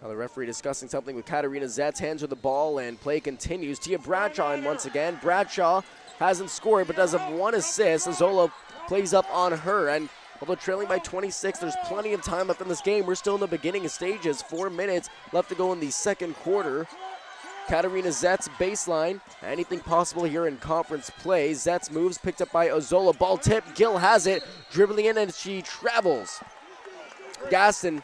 Now the referee discussing something with Katarina Zetz, hands her the ball, and play continues. Tia Bradshaw in once again. Bradshaw hasn't scored but does have 1 assist. Azola plays up on her, and although trailing by 26, there's plenty of time left in this game. We're still in the beginning stages. 4 minutes left to go in the second quarter. Katarina Zetz baseline. Anything possible here in conference play. Zetz moves, picked up by Azola. Ball tip. Gill has it. Dribbling in, and she travels. Gaston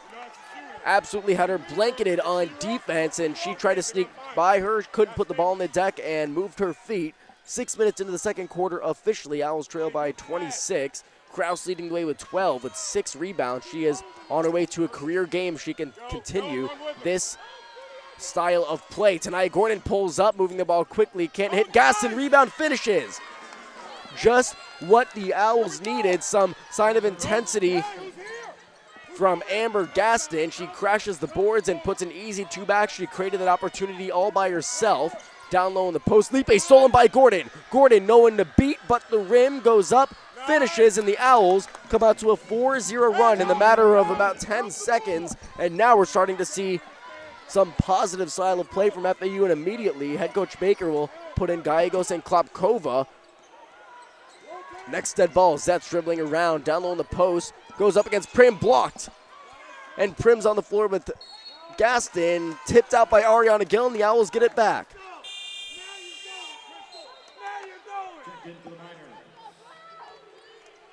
absolutely had her blanketed on defense, and she tried to sneak by her. Couldn't put the ball on the deck and moved her feet. 6 minutes into the second quarter officially. Owls trail by 26. Kraus leading the way with 12 with 6 rebounds. She is on her way to a career game. She can continue this style of play. Tanaya Gordon pulls up, moving the ball quickly. Can't hit. Gaston rebound, finishes. Just what the Owls needed. Some sign of intensity from Amber Gaston. She crashes the boards and puts an easy 2-back. She created that opportunity all by herself. Down low in the post. Lipe stolen by Gordon. Gordon no one to beat, but the rim goes up. Finishes, and the Owls come out to a 4-0 run in the matter of about 10 seconds. And now we're starting to see some positive style of play from FAU, and immediately head coach Baker will put in Gallegos and Klopkova. Next dead ball, Zetz dribbling around, down low in the post, goes up against Prim, blocked. And Prim's on the floor with Gaston, tipped out by Ariana Gill, and the Owls get it back.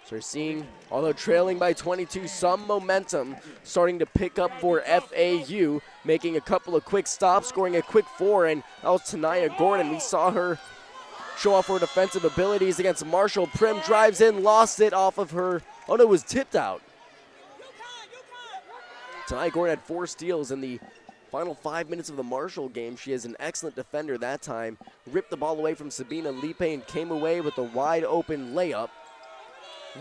So we're seeing, although trailing by 22, some momentum starting to pick up for FAU, making a couple of quick stops, scoring a quick 4, and that was Tanaya Gordon. We saw her show off her defensive abilities against Marshall. Prim drives in, lost it off of her. Oh no, it was tipped out. Tanaya Gordon had 4 steals in the final 5 minutes of the Marshall game. She is an excellent defender that time. Ripped the ball away from Sabina Lipe and came away with a wide open layup.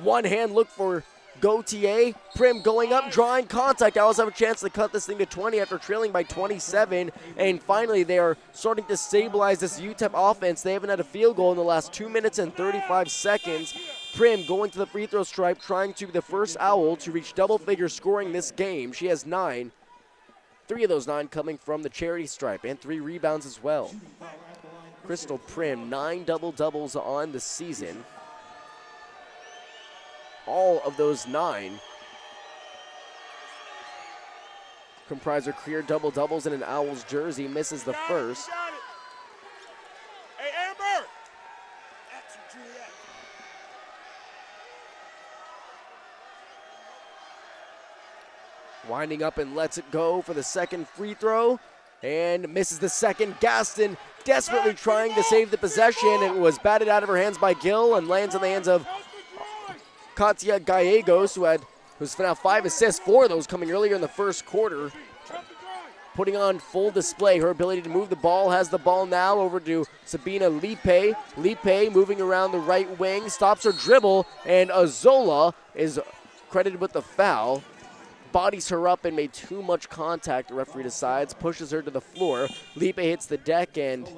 One hand look for Gautier. Prim going up, drawing contact. Owls have a chance to cut this thing to 20 after trailing by 27. And finally, they are starting to stabilize this UTEP offense. They haven't had a field goal in the last 2 minutes and 35 seconds. Prim going to the free throw stripe, trying to be the first Owl to reach double-figure scoring this game. She has 9. 3 of those 9 coming from the charity stripe, and 3 rebounds as well. Crystal Prim, 9 double-doubles on the season. All of those 9 comprise her career double-doubles in an Owls jersey. Misses the first. Hey, Amber! That's Juliet. Winding up and lets it go for the second free throw. And misses the second. Gaston desperately trying to save the possession. It was batted out of her hands by Gill and lands in the hands of Katia Gallegos, who had who's now 5 assists, 4 of those coming earlier in the first quarter. Putting on full display her ability to move the ball. Has the ball now over to Sabina Lipe. Lipe moving around the right wing, stops her dribble, and Azola is credited with the foul. Bodies her up and made too much contact, the referee decides, pushes her to the floor. Lipe hits the deck, and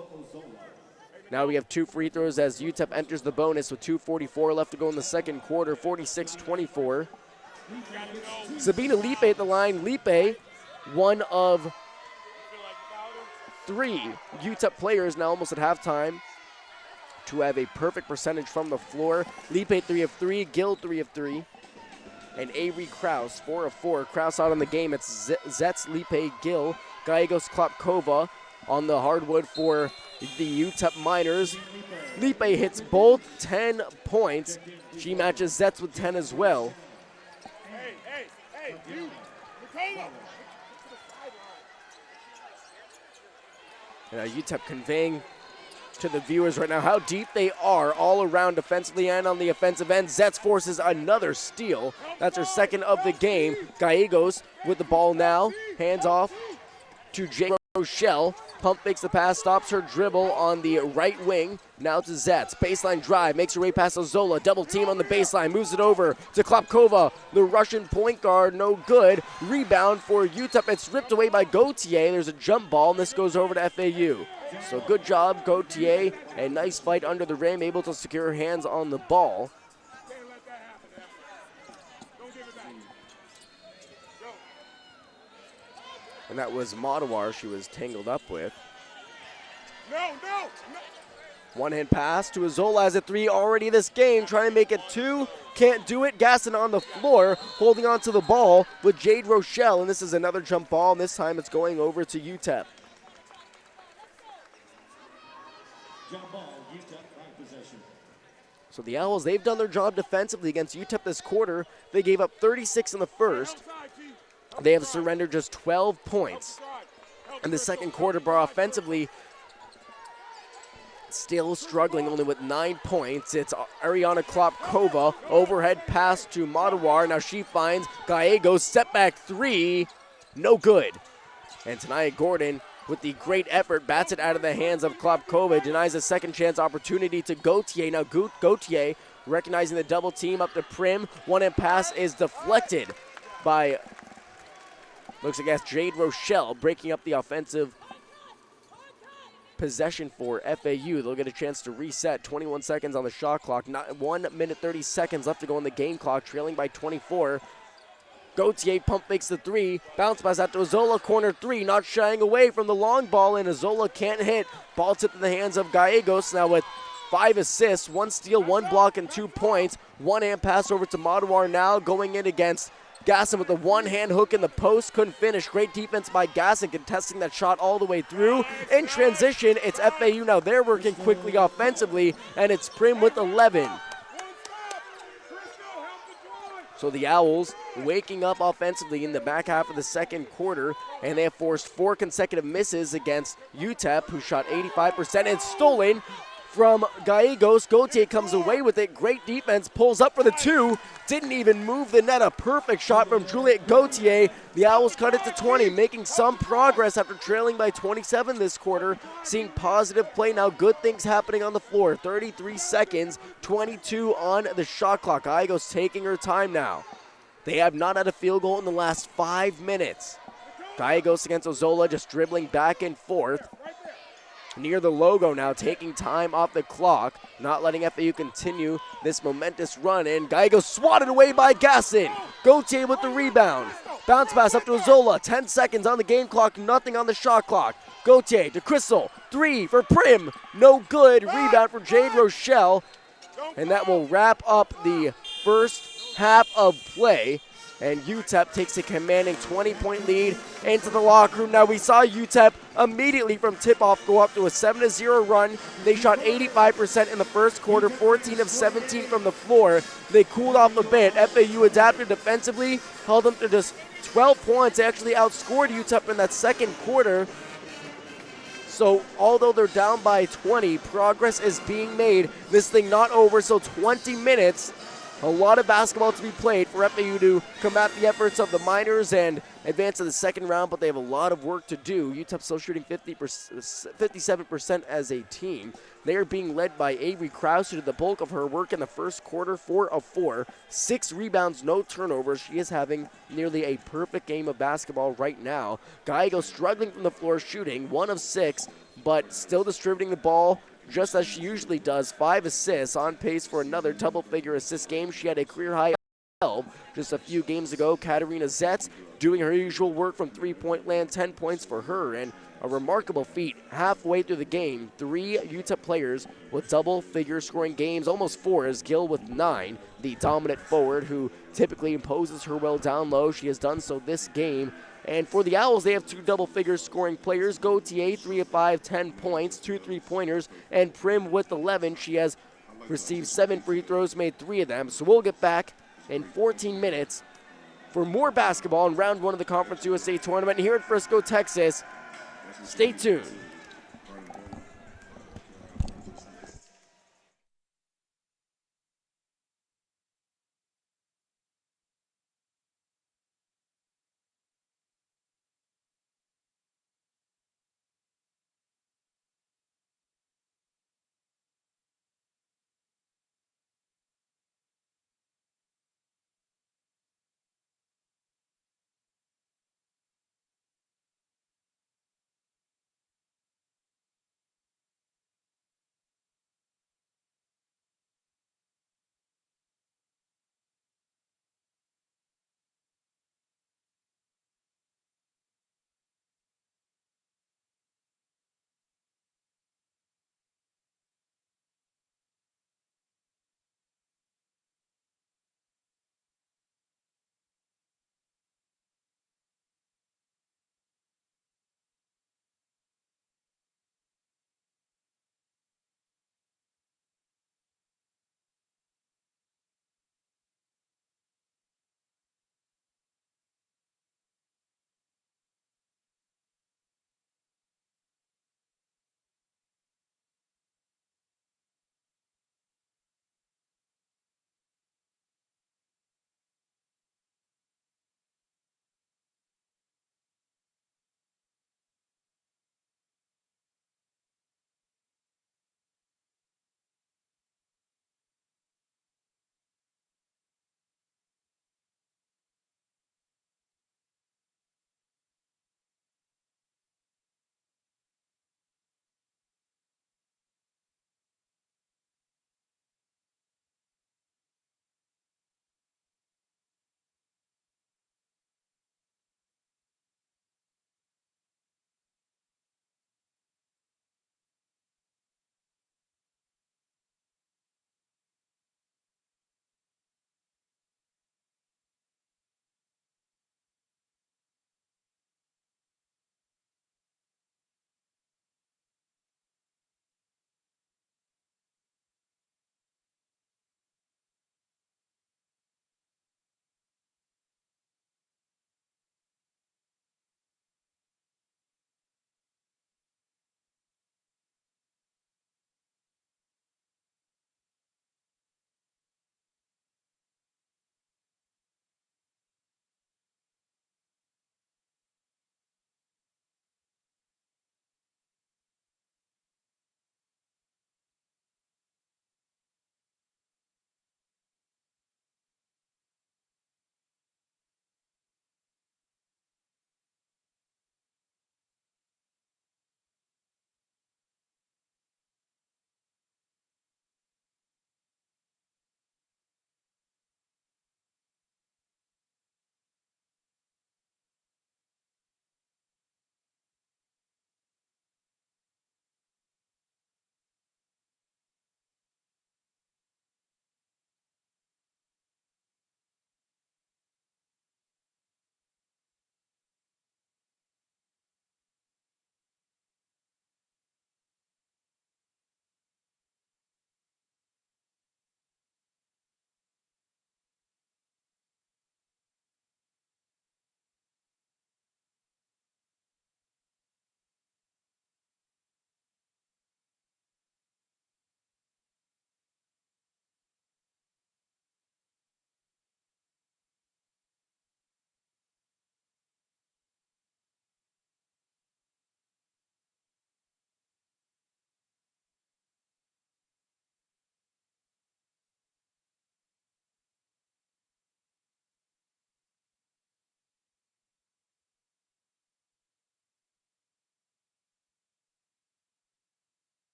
now we have 2 free throws as UTEP enters the bonus with 2:44 left to go in the second quarter, 46-24. Sabina Lipe at the line. Lipe, one of 3 UTEP players now almost at halftime to have a perfect percentage from the floor. Lipe 3 of 3, Gill 3 of 3, and Avery Kraus 4 of 4. Kraus out on the game. It's Zetz, Lipe, Gill, Gallegos, Klopkova on the hardwood for the UTEP Miners. Lipe hits both 10 points. She matches Zetz with 10 as well. Hey, you, Nicola. UTEP conveying to the viewers right now how deep they are all around defensively and on the offensive end. Zetz forces another steal. That's her second of the game. Gallegos with the ball now. Hands off to Jay Rochelle. Pump fakes the pass, stops her dribble on the right wing. Now to Zetz. Baseline drive, makes her way past Ozola. Double team on the baseline, moves it over to Klopkova. The Russian point guard, no good. Rebound for UTEP. It's ripped away by Gauthier. There's a jump ball, and this goes over to FAU. So good job, Gauthier. A nice fight under the rim, able to secure her hands on the ball. And that was Madawar she was tangled up with. No. One hand pass to Azola as a 3 already this game, trying to make it 2. Can't do it. Gasson on the floor, holding on to the ball with Jade Rochelle. And this is another jump ball, and this time it's going over to UTEP. Jump ball, UTEP by possession. So the Owls, they've done their job defensively against UTEP this quarter. They gave up 36 in the first. They have surrendered just 12 points. In the second quarter, but offensively, still struggling only with 9 points. It's Ariana Klopkova, overhead pass to Madawar. Now she finds Gallegos, step back 3, no good. And Tanaya Gordon, with the great effort, bats it out of the hands of Klopkova, denies a second chance opportunity to Gauthier. Now Gauthier, recognizing the double team up to Prim. One-hand pass is deflected by, looks like that's Jade Rochelle, breaking up the offensive possession for FAU. They'll get a chance to reset. 21 seconds on the shot clock. 1 minute 30 seconds left to go on the game clock, trailing by 24. Gauthier pump fakes the 3. Bounce pass out to Azola, corner 3. Not shying away from the long ball, and Azola can't hit. Ball tipped in the hands of Gallegos now with 5 assists, 1 steal, 1 block, and 2 points. One-hand pass over to Madawar now, going in against Gasson with a one-hand hook in the post. Couldn't finish. Great defense by Gasson, contesting that shot all the way through. In transition, it's FAU now. They're working quickly offensively, and it's Prim with 11. So the Owls waking up offensively in the back half of the second quarter, and they have forced 4 consecutive misses against UTEP, who shot 85% and stolen from Gallegos. Gauthier comes away with it. Great defense, pulls up for the 2. Didn't even move the net. A perfect shot from Juliette Gauthier. The Owls cut it to 20, making some progress after trailing by 27 this quarter. Seeing positive play now, good things happening on the floor. 33 seconds, 22 on the shot clock. Gallegos taking her time now. They have not had a field goal in the last 5 minutes. Gallegos against Ozola, just dribbling back and forth. Near the logo now, taking time off the clock, not letting FAU continue this momentous run. And Gallegos swatted away by Gasson. Gauthier with the rebound. Bounce pass up to Azola. 10 seconds on the game clock, nothing on the shot clock. Gauthier to Crystal. 3 for Prim. No good. Rebound for Jade Rochelle. And that will wrap up the first half of play. And UTEP takes a commanding 20-point lead into the locker room. Now we saw UTEP immediately from tip-off go up to a 7-0 run. They shot 85% in the first quarter, 14 of 17 from the floor. They cooled off a bit. FAU adapted defensively, held them to just 12 points. They actually outscored UTEP in that second quarter. So although they're down by 20, progress is being made. This thing not over, so 20 minutes A lot of basketball to be played for FAU to combat the efforts of the Miners and advance to the second round, but they have a lot of work to do. UTEP still shooting 57% as a team. They are being led by Avery Krause, who did the bulk of her work in the first quarter, 4 of 4, 6 rebounds, no turnovers. She is having nearly a perfect game of basketball right now. Gallego struggling from the floor shooting, 1 of 6, but still distributing the ball just as she usually does. 5 assists, on pace for another double-figure assist game. She had a career-high 12 just a few games ago. Katarina Zetz doing her usual work from three-point land, 10 points for her, and a remarkable feat. Halfway through the game, 3 UTEP players with double-figure scoring games, almost 4, as Gill with 9, the dominant forward who typically imposes her will down low. She has done so this game. And for the Owls, they have 2 double-figure scoring players. Gauthier, 3 of 5, 10 points, 2 3-pointers, and Prim with 11. She has received 7 free throws, made 3 of them. So we'll get back in 14 minutes for more basketball in round 1 of the Conference USA Tournament here in Frisco, Texas. Stay tuned.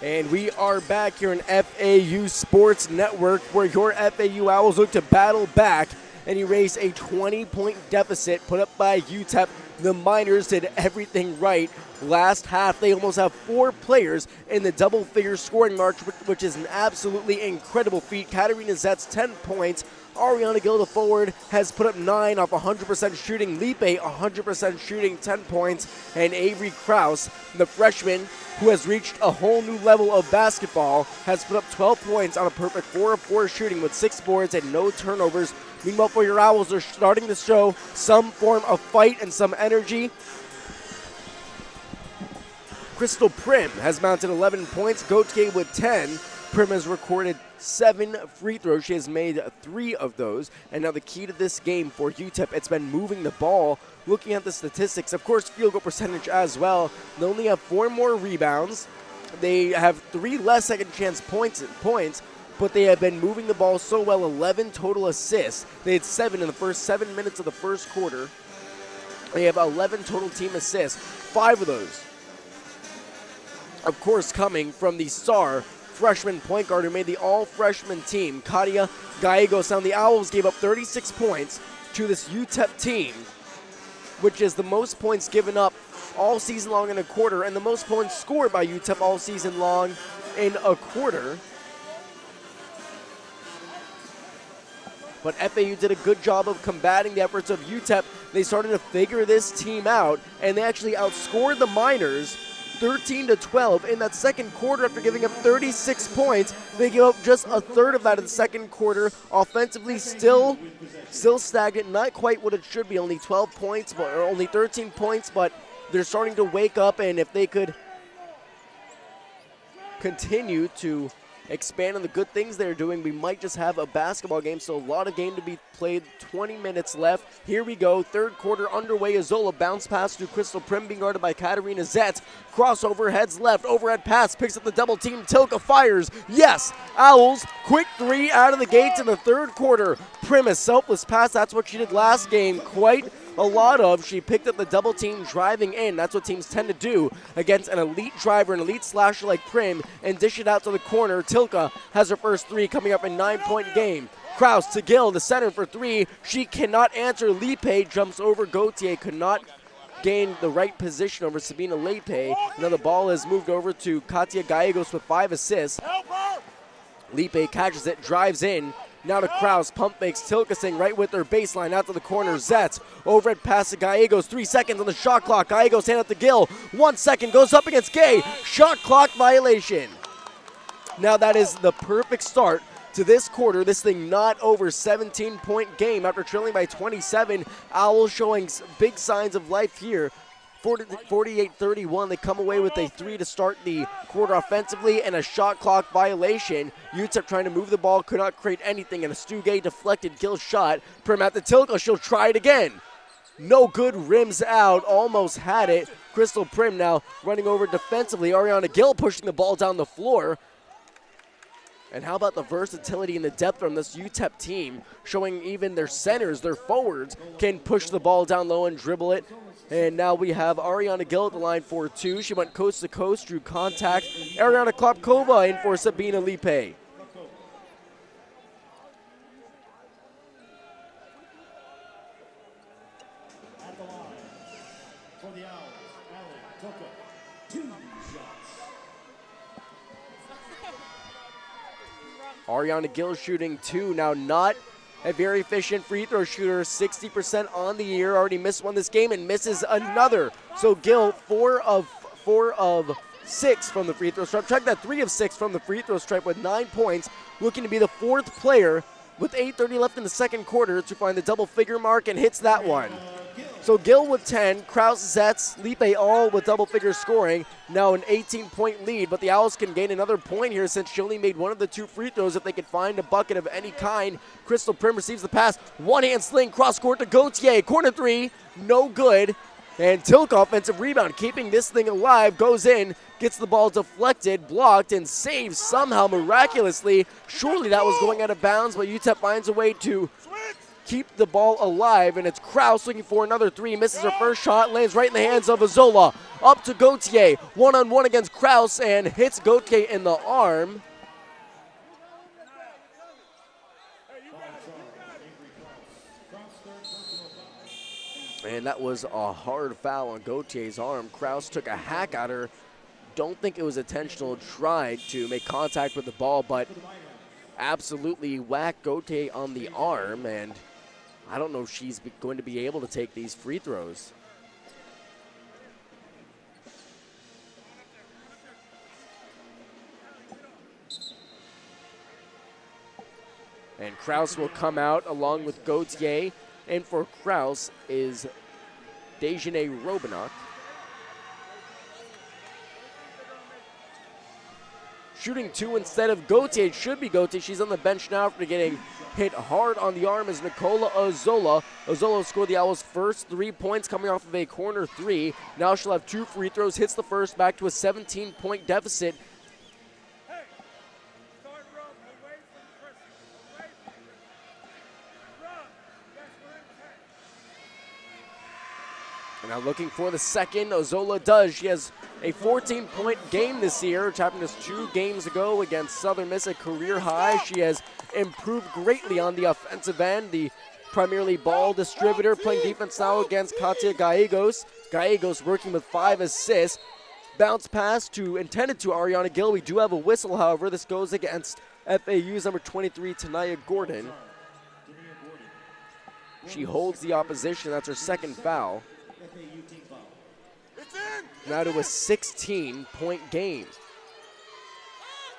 And we are back here in FAU Sports Network, where your FAU Owls look to battle back and erase a 20-point deficit put up by UTEP. The Miners did everything right last half. They almost have 4 players in the double-figure scoring mark, which is an absolutely incredible feat. Katarina Zetz, 10 points. Ariana Gill, the forward, has put up 9 off 100% shooting. Lipe, 100% shooting, 10 points. And Avery Krause, the freshman, who has reached a whole new level of basketball, has put up 12 points on a perfect 4 of 4 shooting with 6 boards and no turnovers. Meanwhile, for your Owls, they're starting to show some form of fight and some energy. Crystal Prim has mounted 11 points, Gauthier with 10. Prim has recorded 7 free throws. She has made 3 of those. And now the key to this game for UTEP, it's been moving the ball. Looking at the statistics, of course, field goal percentage as well. They only have 4 more rebounds. They have 3 less second chance points, but they have been moving the ball so well. 11 total assists. They had 7 in the first 7 minutes of the first quarter. They have 11 total team assists. 5 of those, of course, coming from the star freshman point guard who made the all-freshman team, Katia Gallegos. Now the Owls gave up 36 points to this UTEP team, which is the most points given up all season long in a quarter and the most points scored by UTEP all season long in a quarter. But FAU did a good job of combating the efforts of UTEP. They started to figure this team out, and they actually outscored the Miners 13-12 in that second quarter after giving up 36 points. They gave up just a third of that in the second quarter. Offensively, still stagnant, not quite what it should be. Only 12 points, or only 13 points, but they're starting to wake up, and if they could continue to expand on the good things they're doing, we might just have a basketball game. So a lot of game to be played, 20 minutes left. Here we go, third quarter underway. Azola bounce pass to Crystal Prim, being guarded by Katarina Zetz. Crossover, heads left, overhead pass, picks up the double team. Tilka fires, yes! Owls, quick 3 out of the gates in the third quarter. Prim, a selfless pass, that's what she did last game, quite a lot of. She picked up the double team driving in. That's what teams tend to do against an elite driver, an elite slasher like Prim, and dish it out to the corner. Tilka has her first 3 coming up in 9-point game. Krause to Gill, the center for 3. She cannot answer. Lipe jumps over Gauthier, could not gain the right position over Sabina Lipe. Now the ball is moved over to Katia Gallegos with 5 assists. Lipe catches it, drives in. Now to Krause, pump fakes, Tilkasing right with her baseline, out to the corner, Zetz, overhead pass to Gallegos, 3 seconds on the shot clock, Gallegos hand up to Gill, 1 second, goes up against Gay, shot clock violation. Now that is the perfect start to this quarter, this thing not over, 17-point game after trailing by 27, Owls showing big signs of life here. 48-31, they come away with a 3 to start the quarter offensively and a shot clock violation. UTEP trying to move the ball, could not create anything, and a Stu Gay deflected Gill shot. Prim at the Tilka, she'll try it again. No good, rims out, almost had it. Crystal Prim now running over defensively. Ariana Gill pushing the ball down the floor. And how about the versatility and the depth from this UTEP team, showing even their centers, their forwards, can push the ball down low and dribble it. And now we have Ariana Gill at the line for 2. She went coast to coast, drew contact. Ariana Klopkova in for Sabina Lipe. At the line for the Owls, Allie Tilka, 2 shots. Ariana Gill shooting 2, now not a very efficient free throw shooter, 60% on the year, already missed one this game and misses another. So Gill, 4 of 6 from the free throw stripe. Check that, 3 of 6 from the free throw stripe with 9 points, looking to be the 4th player with 8:30 left in the second quarter to find the double figure mark, and hits that one. So Gill with 10, Krause, Zetz, Lipe all with double figure scoring. Now an 18-point lead, but the Owls can gain another point here since she only made 1 of the 2 free throws if they could find a bucket of any kind. Crystal Prim receives the pass, one-hand sling, cross court to Gauthier, corner 3, no good. And Tilka, offensive rebound, keeping this thing alive, goes in, gets the ball deflected, blocked, and saved somehow miraculously. Surely that was going out of bounds, but UTEP finds a way to keep the ball alive, and it's Kraus looking for another three. Misses her first shot, lands right in the hands of Azola. Up to Gauthier, one-on-one against Kraus, and hits Gauthier in the arm. And that was a hard foul on Gauthier's arm. Kraus took a hack at her. Don't think it was intentional, tried to make contact with the ball, but absolutely whacked Gauthier on the arm, and I don't know if she's going to be able to take these free throws. And Kraus will come out along with Gauthier, and for Kraus is Dejane Robinok. Shooting two instead of Gauthier. It should be Gauthier. She's on the bench now after getting hit hard on the arm is Nicola Azola. Azola scored the Owls' first 3 points coming off of a corner three. Now she'll have 2 free throws. Hits the first, back to a 17-point deficit. And now looking for the second, Azola does. She has a 14-point game this year, which happened just 2 games ago against Southern Miss, a career high. She has improved greatly on the offensive end, the primarily ball distributor, playing defense now against Katia Gallegos. Gallegos working with 5 assists. Bounce pass intended to Ariana Gill. We do have a whistle, however. This goes against FAU's number 23, Tanaya Gordon. She holds the opposition. That's her second foul. Now to a 16-point game.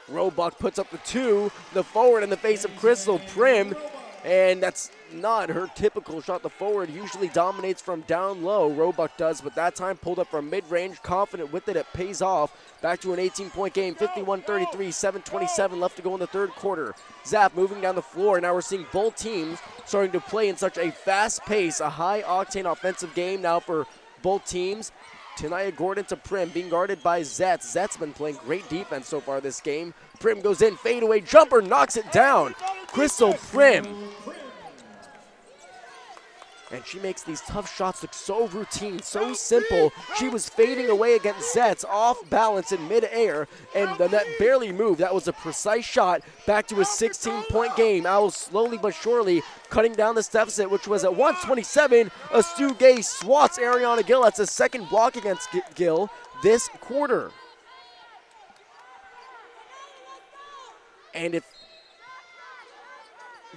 Roebuck puts up the 2, the forward in the face of Crystal Prim, and that's not her typical shot. The forward usually dominates from down low. Roebuck does, but that time pulled up from mid-range, confident with it. It pays off. Back to an 18-point game, 51-33, 7:27 left to go in the third quarter. Zap moving down the floor. Now we're seeing both teams starting to play in such a fast pace, a high-octane offensive game now for both teams. Tanaya Gordon to Prim, being guarded by Zetz. Zetz been playing great defense so far this game. Prim goes in, fadeaway jumper, knocks it down. Crystal Prim. And she makes these tough shots look so routine, so simple. She was fading away against Zetz, off balance in midair, and the net barely moved. That was a precise shot. Back to a 16-point game. Owls slowly but surely cutting down this deficit, which was at 127. Stu Gay swats Ariana Gill. That's a second block against Gill this quarter. And if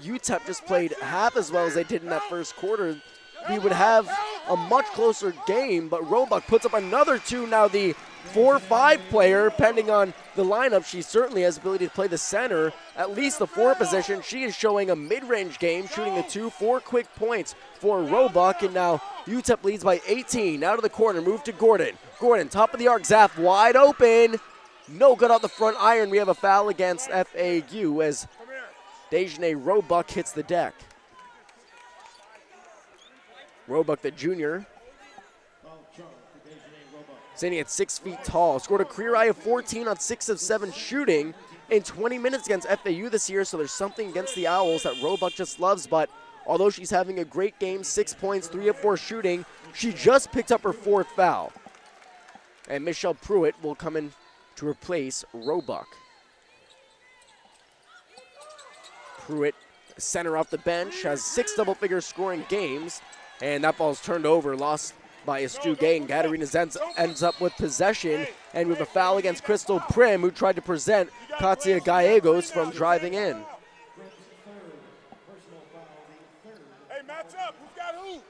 UTEP just played half as well as they did in that first quarter, we would have a much closer game, but Roebuck puts up another 2. Now the 4-5 player, depending on the lineup, she certainly has the ability to play the center, at least the 4 position. She is showing a mid-range game, shooting the 2, 4 quick points for Roebuck, and now UTEP leads by 18. Now to the corner, move to Gordon. Gordon, top of the arc, Zaff wide open. No good out the front iron. We have a foul against FAU as Dejane Roebuck hits the deck. Roebuck, the junior, standing at 6 feet tall, scored a career high of 14 on 6 of 7 shooting in 20 minutes against FAU this year, so there's something against the Owls that Roebuck just loves, but although she's having a great game, 6 points, 3 of 4 shooting, she just picked up her 4th foul. And Michelle Pruitt will come in to replace Roebuck. Pruitt, center off the bench, has 6 double-figure scoring games, and that ball's turned over, lost by Stu Gay, and Katarina Zenz ends up with possession, and with a foul against Crystal Prim, who tried to present Katia Gallegos from driving in. Hey, match up. Who's got who?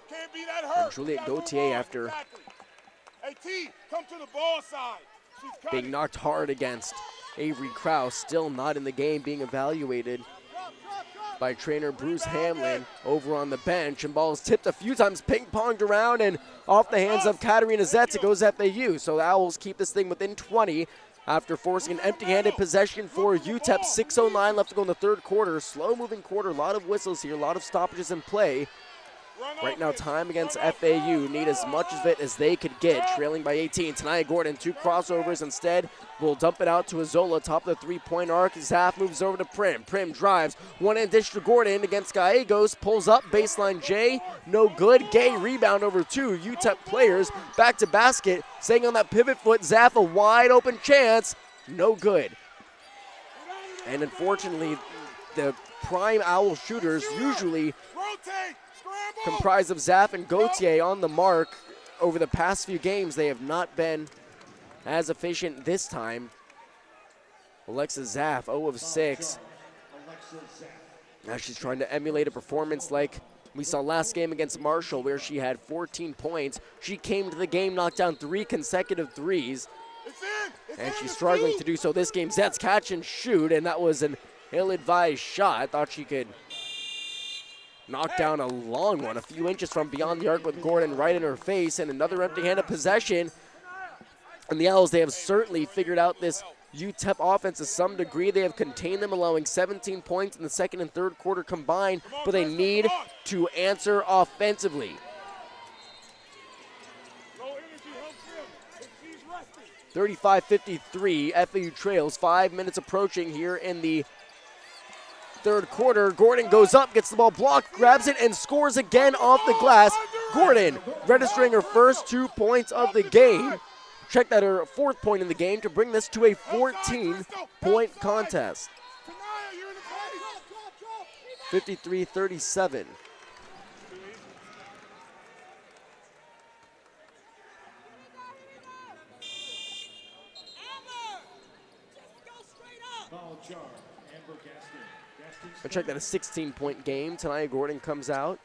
Can't be that hurt. And Juliette Gauthier, after Hey, T, come to the ball side. She's being knocked hard against Avery Kraus, still not in the game, being evaluated by trainer Bruce Hamlin over on the bench, and ball is tipped a few times, ping-ponged around, and off the hands of Katarina Zetz. It goes FAU, so the Owls keep this thing within 20 after forcing an empty-handed possession for UTEP. 6:09 left to go in the third quarter. Slow-moving quarter, a lot of whistles here, a lot of stoppages in play. Right now, time against FAU need as much of it as they could get, trailing by 18. Tanaya Gordon, 2 crossovers instead, will dump it out to Azola, top of the three-point arc. Zaf moves over to Prim. Prim drives, one-hand dish to Gordon against Gallegos, pulls up, baseline J, no good. Gay rebound over 2 UTEP players, back to basket, staying on that pivot foot. Zaf a wide open chance, no good. And unfortunately, the prime Owl shooters usually comprised of Zaf and Gauthier on the mark. Over the past few games, they have not been as efficient this time. Alexa Zaf, 0 of 6. Now she's trying to emulate a performance like we saw last game against Marshall, where she had 14 points. She came to the game, knocked down 3 consecutive threes, and she's struggling to do so this game. Zets catch and shoot, and that was an ill-advised shot. Thought she could knock down a long one, a few inches from beyond the arc with Gordon right in her face, and another empty-handed possession. And the Owls, they have certainly figured out this UTEP offense to some degree. They have contained them, allowing 17 points in the second and third quarter combined, but they need to answer offensively. 35-53, FAU trails, 5 minutes approaching here in the third quarter. Gordon goes up, gets the ball blocked, grabs it, and scores again off the glass. Gordon registering her first 2 points of the game. Check that, her 4th point in the game, to bring this to a 14-point contest. 53-37. I check that, a 16-point game. Tanaya Gordon comes out.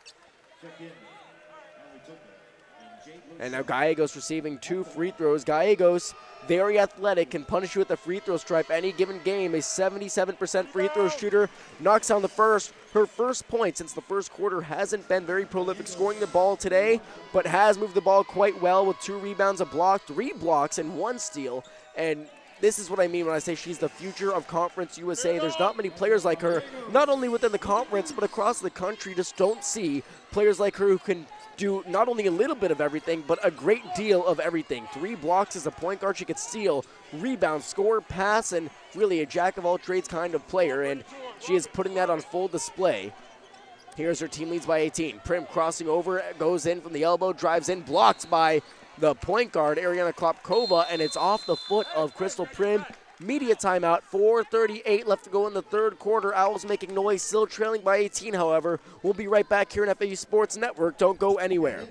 And now Gallegos receiving 2 free throws. Gallegos, very athletic, can punish you with the free throw stripe any given game. A 77% free throw shooter, knocks down the first. Her first point since the first quarter. Hasn't been very prolific scoring the ball today, but has moved the ball quite well with 2 rebounds, a block, 3 blocks, and 1 steal. And this is what I mean when I say she's the future of Conference USA. There's not many players like her, not only within the conference, but across the country. Just don't see players like her who can do not only a little bit of everything, but a great deal of everything. 3 blocks as a point guard. She could steal, rebound, score, pass, and really a jack-of-all-trades kind of player, and she is putting that on full display. Here's her team leads by 18. Prim crossing over, goes in from the elbow, drives in, blocked by the point guard, Ariana Klopkova, and it's off the foot of Crystal Prim. Media timeout, 4:38 left to go in the third quarter. Owls making noise, still trailing by 18, however. We'll be right back here on FAU Sports Network. Don't go anywhere.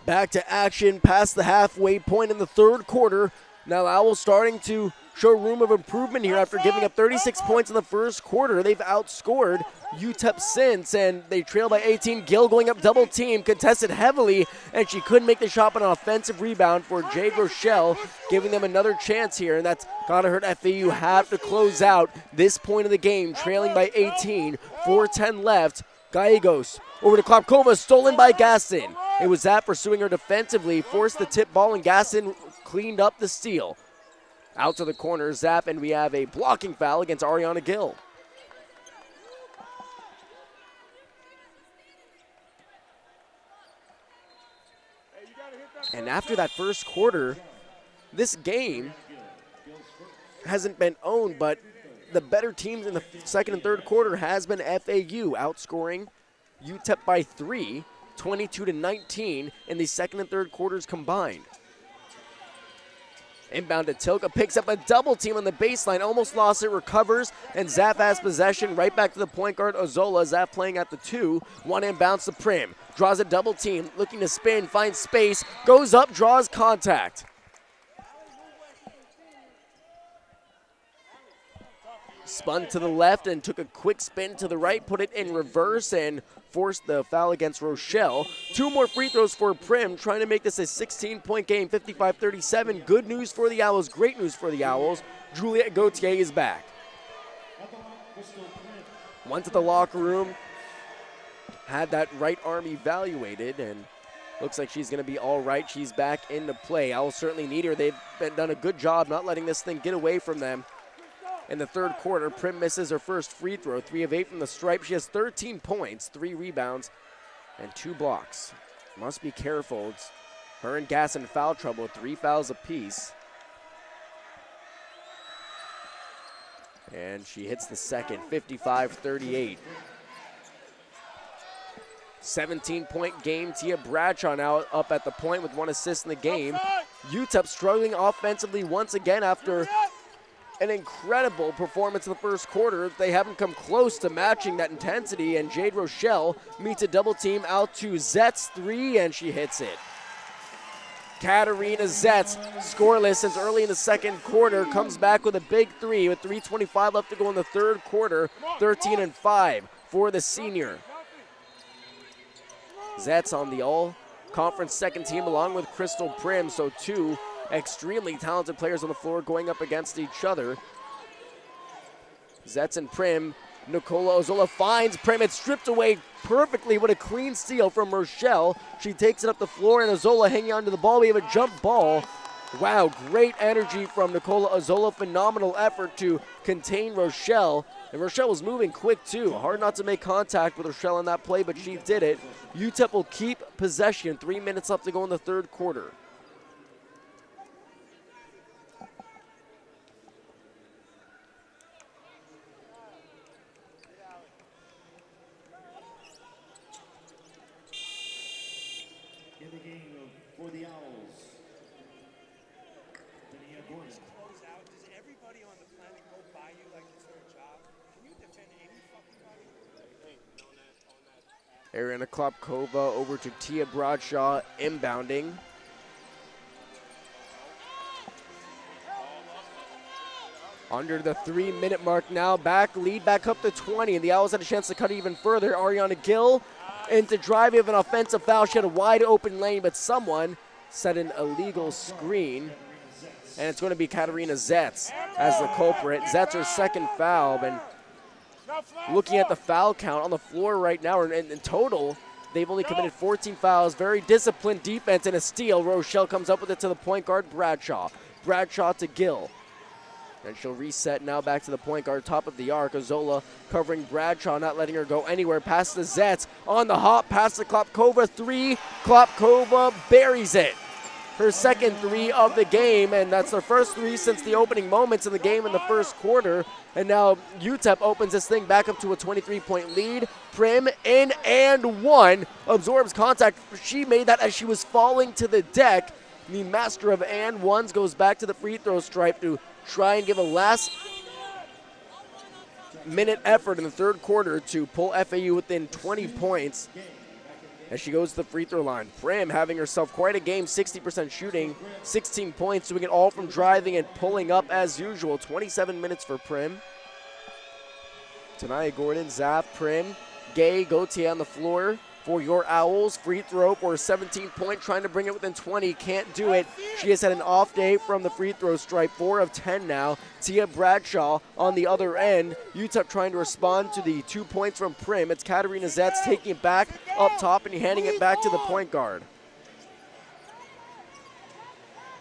Back to action past the halfway point in the third quarter. Now Owls starting to show room of improvement here after giving up 36 points in the first quarter. They've outscored UTEP since, and they trail by 18. Gill going up double team, contested heavily, and she couldn't make the shot, but an offensive rebound for Jade Rochelle, giving them another chance here, and that's gotta hurt FAU. Have to close out this point of the game, trailing by 18, 4:10 left. Gallegos over to Klopkova, stolen by Gaston. It was that pursuing her defensively, forced the tip ball, and Gaston cleaned up the steal. Out to the corner, zap, and we have a blocking foul against Ariana Gill. And after that first quarter, this game hasn't been owned, but the better teams in the second and third quarter has been FAU, outscoring UTEP by 3, 22-19 in the second and third quarters combined. Inbound to Tilka, picks up a double team on the baseline, almost lost it, recovers, and Zap has possession right back to the point guard, Ozola. Zap playing at the 2, one inbounds to Prim, draws a double team, looking to spin, finds space, goes up, draws contact. Spun to the left and took a quick spin to the right, put it in reverse, and forced the foul against Rochelle. 2 more free throws for Prim, trying to make this a 16-point game, 55-37. Good news for the Owls, great news for the Owls. Juliette Gauthier is back. Went to the locker room, had that right arm evaluated, and looks like she's going to be all right. She's back into play. Owls certainly need her. They've done a good job not letting this thing get away from them. In the third quarter, Prim misses her first free throw, 3 of 8 from the stripe. She has 13 points, 3 rebounds, and 2 blocks. Must be careful. It's her and Gass in foul trouble, 3 fouls apiece. And she hits the second, 55-38. 17-point game. Tia Bradshaw now up at the point with 1 assist in the game. UTEP struggling offensively once again after an incredible performance in the first quarter. They haven't come close to matching that intensity, and Jade Rochelle meets a double team out to Zetz 3, and she hits it. Katarina Zetz, scoreless since early in the second quarter, comes back with a big 3 with 3:25 left to go in the third quarter, 13-5 for the senior. Zetz on the all-conference second team along with Crystal Prim, so 2 extremely talented players on the floor going up against each other. Zetz and Prim. Nicola Ozola finds Prim. It's stripped away perfectly. What a clean steal from Rochelle. She takes it up the floor, and Ozola hanging onto the ball. We have a jump ball. Wow, great energy from Nicola Ozola. Phenomenal effort to contain Rochelle. And Rochelle was moving quick, too. Hard not to make contact with Rochelle on that play, but she did it. UTEP will keep possession. 3 minutes left to go in the third quarter. In the game for the Owls, Dania Gordon. Close out. Does everybody on the planet go by you like it's their job? Can you defend any fucking body? Ariana Klopkova over to Tia Bradshaw, inbounding. Under the 3-minute mark now, lead back up to 20, and the Owls had a chance to cut it even further. Ariana Gill into driving of an offensive foul. She had a wide open lane, but someone set an illegal screen, and it's going to be Katarina Zetz as the culprit. Zetz her second foul, and looking at the foul count on the floor right now, in total, they've only committed 14 fouls. Very disciplined defense and a steal. Rochelle comes up with it to the point guard, Bradshaw. Bradshaw to Gill. And she'll reset now back to the point guard, top of the arc. Ozola covering Bradshaw, not letting her go anywhere. Pass to Zetz on the hop, pass to Klopkova, 3. Klopkova buries it. Her second 3 of the game, and that's their first 3 since the opening moments in the game in the first quarter. And now UTEP opens this thing back up to a 23-point lead. Prim in and 1, absorbs contact. She made that as she was falling to the deck. The master of and ones goes back to the free throw stripe to try and give a last-minute effort in the third quarter to pull FAU within 20 points. as she goes to the free throw line. Prim having herself quite a game, 60% shooting, 16 points, doing it all from driving and pulling up as usual. 27 minutes for Prim. Tanaya Gordon, Zaf, Prim, Gay, Gauthier on the floor for your Owls. Free throw for a 17-point, trying to bring it within 20. Can't do it. She has had an off day from the free throw stripe, 4 of 10 now. Tia Bradshaw on the other end. UTEP trying to respond to the 2 points from Prim. It's Katarina Zetz taking it back up top and handing it back to the point guard.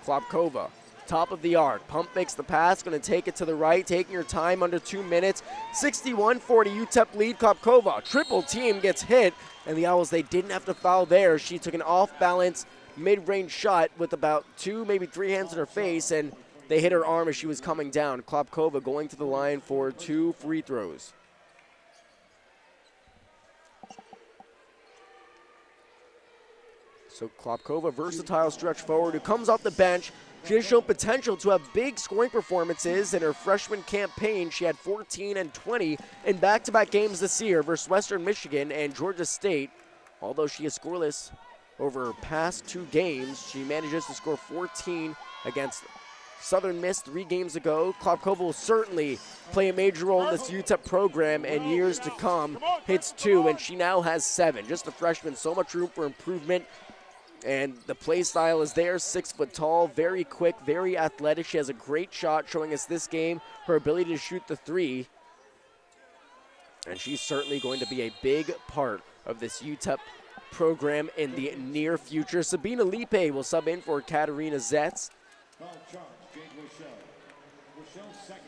Klopkova, top of the arc. Pump fakes the pass, going to take it to the right, taking her time under 2 minutes. 61-40 UTEP lead. Klopkova, triple team, gets hit, and the Owls, they didn't have to foul there. She took an off-balance mid-range shot with about 2, maybe 3 hands in her face, and they hit her arm as she was coming down. Klopkova going to the line for 2 free throws. So Klopkova, versatile stretch forward who comes off the bench. She has shown potential to have big scoring performances in her freshman campaign. She had 14 and 20 in back-to-back games this year versus Western Michigan and Georgia State. Although she is scoreless over her past 2 games, she manages to score 14 against Southern Miss 3 games ago. Klopkova will certainly play a major role in this UTEP program in years to come. Hits 2, and she now has 7. Just a freshman, so much room for improvement. And the play style is there, 6 foot tall, very quick, very athletic. She has a great shot, showing us this game her ability to shoot the 3. And she's certainly going to be a big part of this UTEP program in the near future. Sabina Lipe will sub in for Katarina Zetz. Foul charge, Jade Rochelle. Rochelle's second.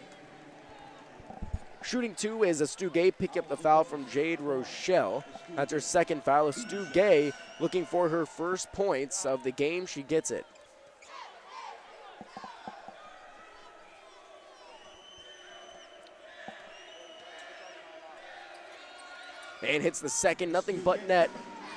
Shooting 2 is Stu Gay picking up the foul from Jade Rochelle. That's her second foul. Stu Gay looking for her first points of the game. She gets it. And hits the second, nothing but net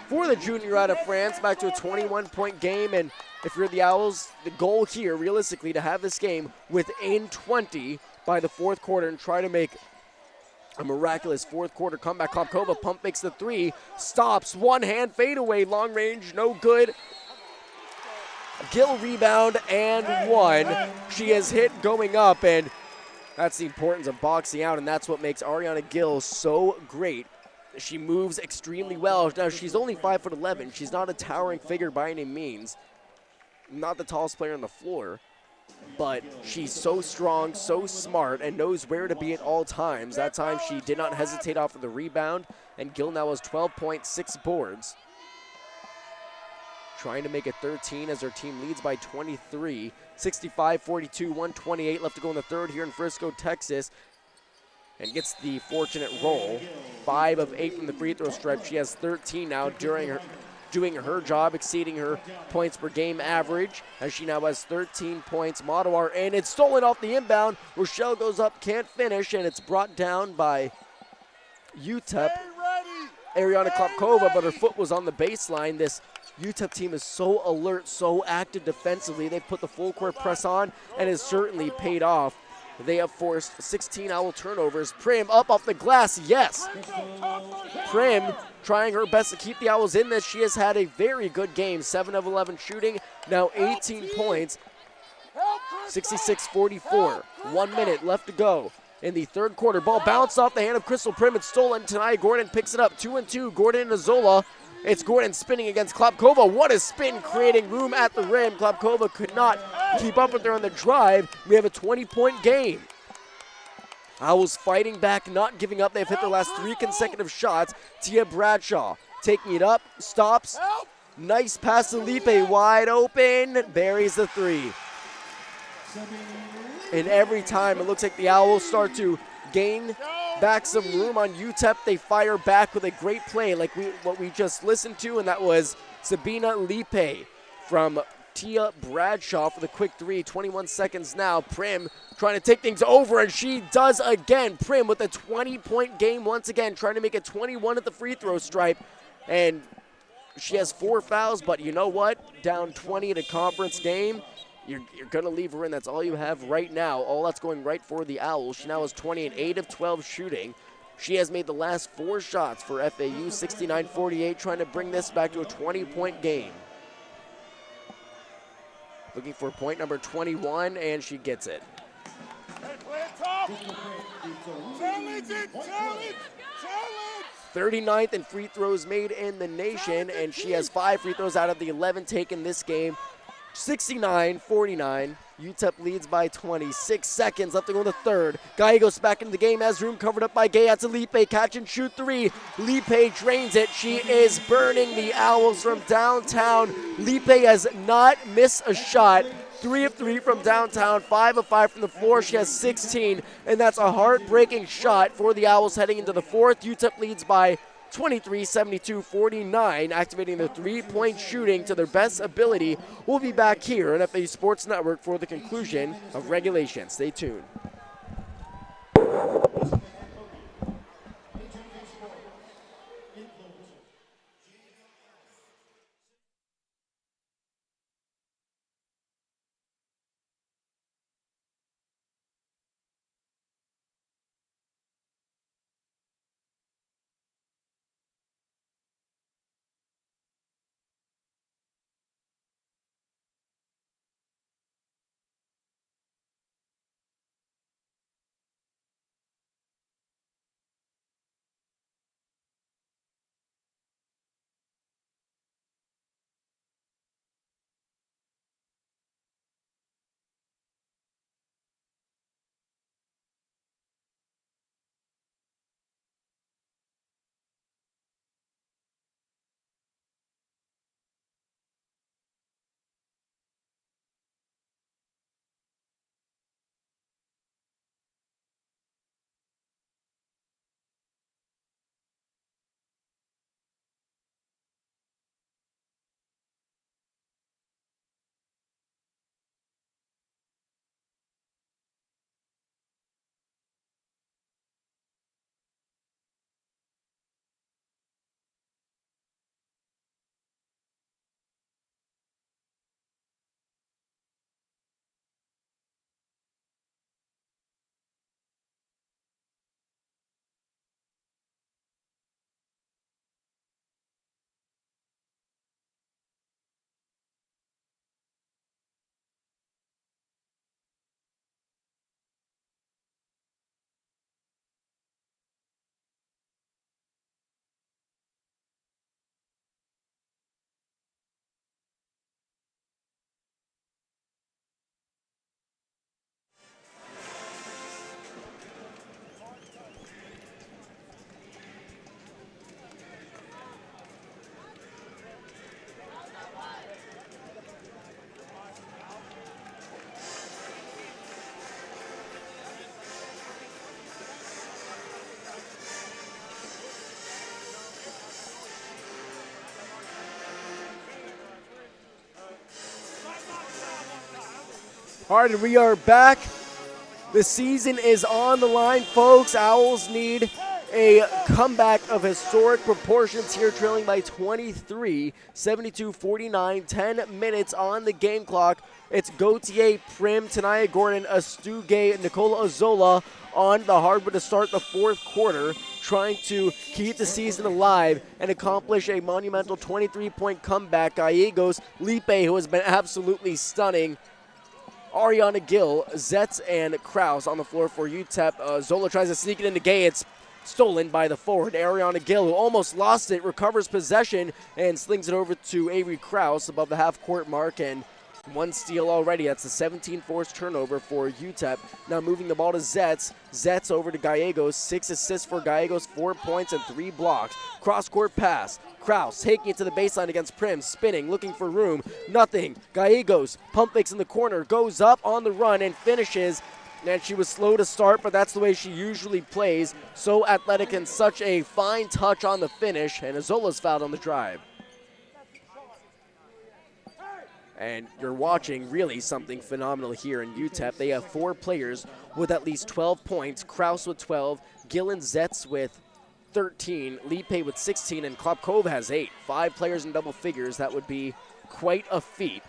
for the junior out of France. Back to a 21-point game, and if you're the Owls, the goal here, realistically, to have this game within 20 by the fourth quarter and try to make a miraculous fourth quarter comeback. Klopkova pump makes the 3, stops, one-hand fadeaway, long range, no good. Gill rebound and 1. She has hit going up, and that's the importance of boxing out, and that's what makes Ariana Gill so great. She moves extremely well. Now, she's only 5'11". She's not a towering figure by any means. Not the tallest player on the floor. But she's so strong, so smart, and knows where to be at all times. That time she did not hesitate off of the rebound, and Gill now has 12 points, 6 boards. Trying to make it 13 as her team leads by 23. 65-42, 128 left to go in the third here in Frisco, Texas. And gets the fortunate roll. 5 of 8 from the free throw stripe. She has 13 now doing her job, exceeding her points per game average, as she now has 13 points. Maduar, and it's stolen off the inbound. Rochelle goes up, can't finish, and it's brought down by UTEP. Ariana Klopkova, but her foot was on the baseline. This UTEP team is so alert, so active defensively. They've put the full court press on, and has certainly paid off. They have forced 16 Owl turnovers. Prim up off the glass, yes. Prim trying her best to keep the Owls in this. She has had a very good game, 7 of 11 shooting, now 18 points, 66-44. 1 minute left to go in the third quarter. Ball bounced off the hand of Crystal Prim. It's stolen. Tanaya Gordon picks it up, 2-2. Gordon and Azola. It's Gordon spinning against Klopkova. What a spin, creating room at the rim. Klopkova could not keep up with her on the drive. We have a 20-point game. Owls fighting back, not giving up. They've hit their last 3 consecutive shots. Tia Bradshaw taking it up, stops. Nice pass to Lipe, wide open, buries the 3. And every time it looks like the Owls start to gain back some room on UTEP, they fire back with a great play like what we just listened to, and that was Sabina Lipe from Tia Bradshaw for the quick 3. 21 seconds now. Prim trying to take things over, and she does again. Prim with a 20-point game once again, trying to make it 21 at the free throw stripe. And she has 4 fouls, but you know what? Down 20 in a conference game, you're going to leave her in. That's all you have right now. All that's going right for the Owls. She now has 20 and 8 of 12 shooting. She has made the last 4 shots for FAU, 69-48, trying to bring this back to a 20-point game. Looking for point number 21, and she gets it. Hey, play it tough. Challenge it, challenge, challenge. 39th in free throws made in the nation, and she has 5 free throws out of the 11 taken this game. 69-49. UTEP leads by 26 seconds left to go in the third. Gallegos back into the game, has room covered up by Gay. That's a Lipe, catch and shoot 3. Lipe drains it. She is burning the Owls from downtown. Lipe has not missed a shot. 3 of 3 from downtown, 5 of 5 from the floor. She has 16, and that's a heartbreaking shot for the Owls heading into the fourth. UTEP leads by 23, 72, 49, activating their 3-point shooting to their best ability. We'll be back here on FAU Sports Network for the conclusion of regulation. Stay tuned. All right, and we are back. The season is on the line, folks. Owls need a comeback of historic proportions here, trailing by 23, 72-49, 10 minutes on the game clock. It's Gautier, Prim, Tanaya Gordon, Astu Gay, Nicola Azola on the hardwood to start the fourth quarter, trying to keep the season alive and accomplish a monumental 23-point comeback. Gallegos, Lipe, who has been absolutely stunning, Ariana Gill, Zetz, and Kraus on the floor for UTEP. Zola tries to sneak it into Gay. It's stolen by the forward. Ariana Gill, who almost lost it, recovers possession and slings it over to Avery Kraus above the half-court mark, and 1 steal already. That's a 17 forced turnover for UTEP. Now moving the ball to Zetz. Zetz over to Gallegos. 6 assists for Gallegos, 4 points and 3 blocks. Cross-court pass. Kraus taking it to the baseline against Prim. Spinning, looking for room. Nothing. Gallegos, pump fakes in the corner. Goes up on the run and finishes. And she was slow to start, but that's the way she usually plays. So athletic and such a fine touch on the finish. And Azola's fouled on the drive. And you're watching really something phenomenal here in UTEP. They have 4 players with at least 12 points. Kraus with 12, Gill and Zetz with 13, Lipe with 16, and Klopkova has 8. 5 players in double figures. That would be quite a feat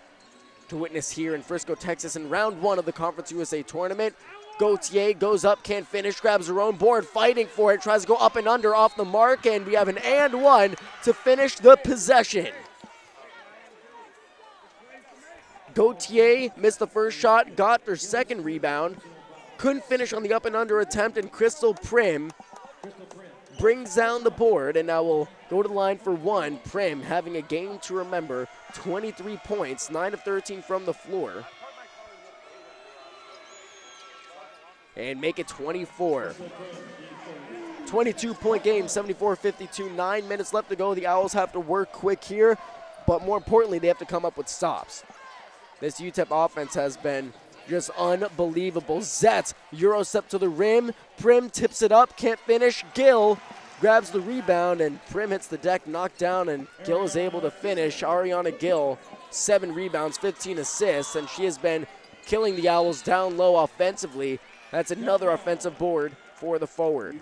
to witness here in Frisco, Texas in round 1 of the Conference USA Tournament. Gauthier goes up, can't finish, grabs her own board, fighting for it, tries to go up and under, off the mark, and we have an and one to finish the possession. Gauthier missed the first shot, got their second rebound, couldn't finish on the up and under attempt, and Crystal Prim brings down the board, and now we'll go to the line for one. Prim having a game to remember, 23 points, 9 of 13 from the floor. And make it 24. 22-point game, 74-52, 9 minutes left to go. The Owls have to work quick here, but more importantly, they have to come up with stops. This UTEP offense has been just unbelievable. Zetz, Euro step to the rim. Prim tips it up, can't finish. Gill grabs the rebound, and Prim hits the deck, knocked down, and Gill is able to finish. Ariana Gill, 7 rebounds, 15 assists, and she has been killing the Owls down low offensively. That's another offensive board for the forward.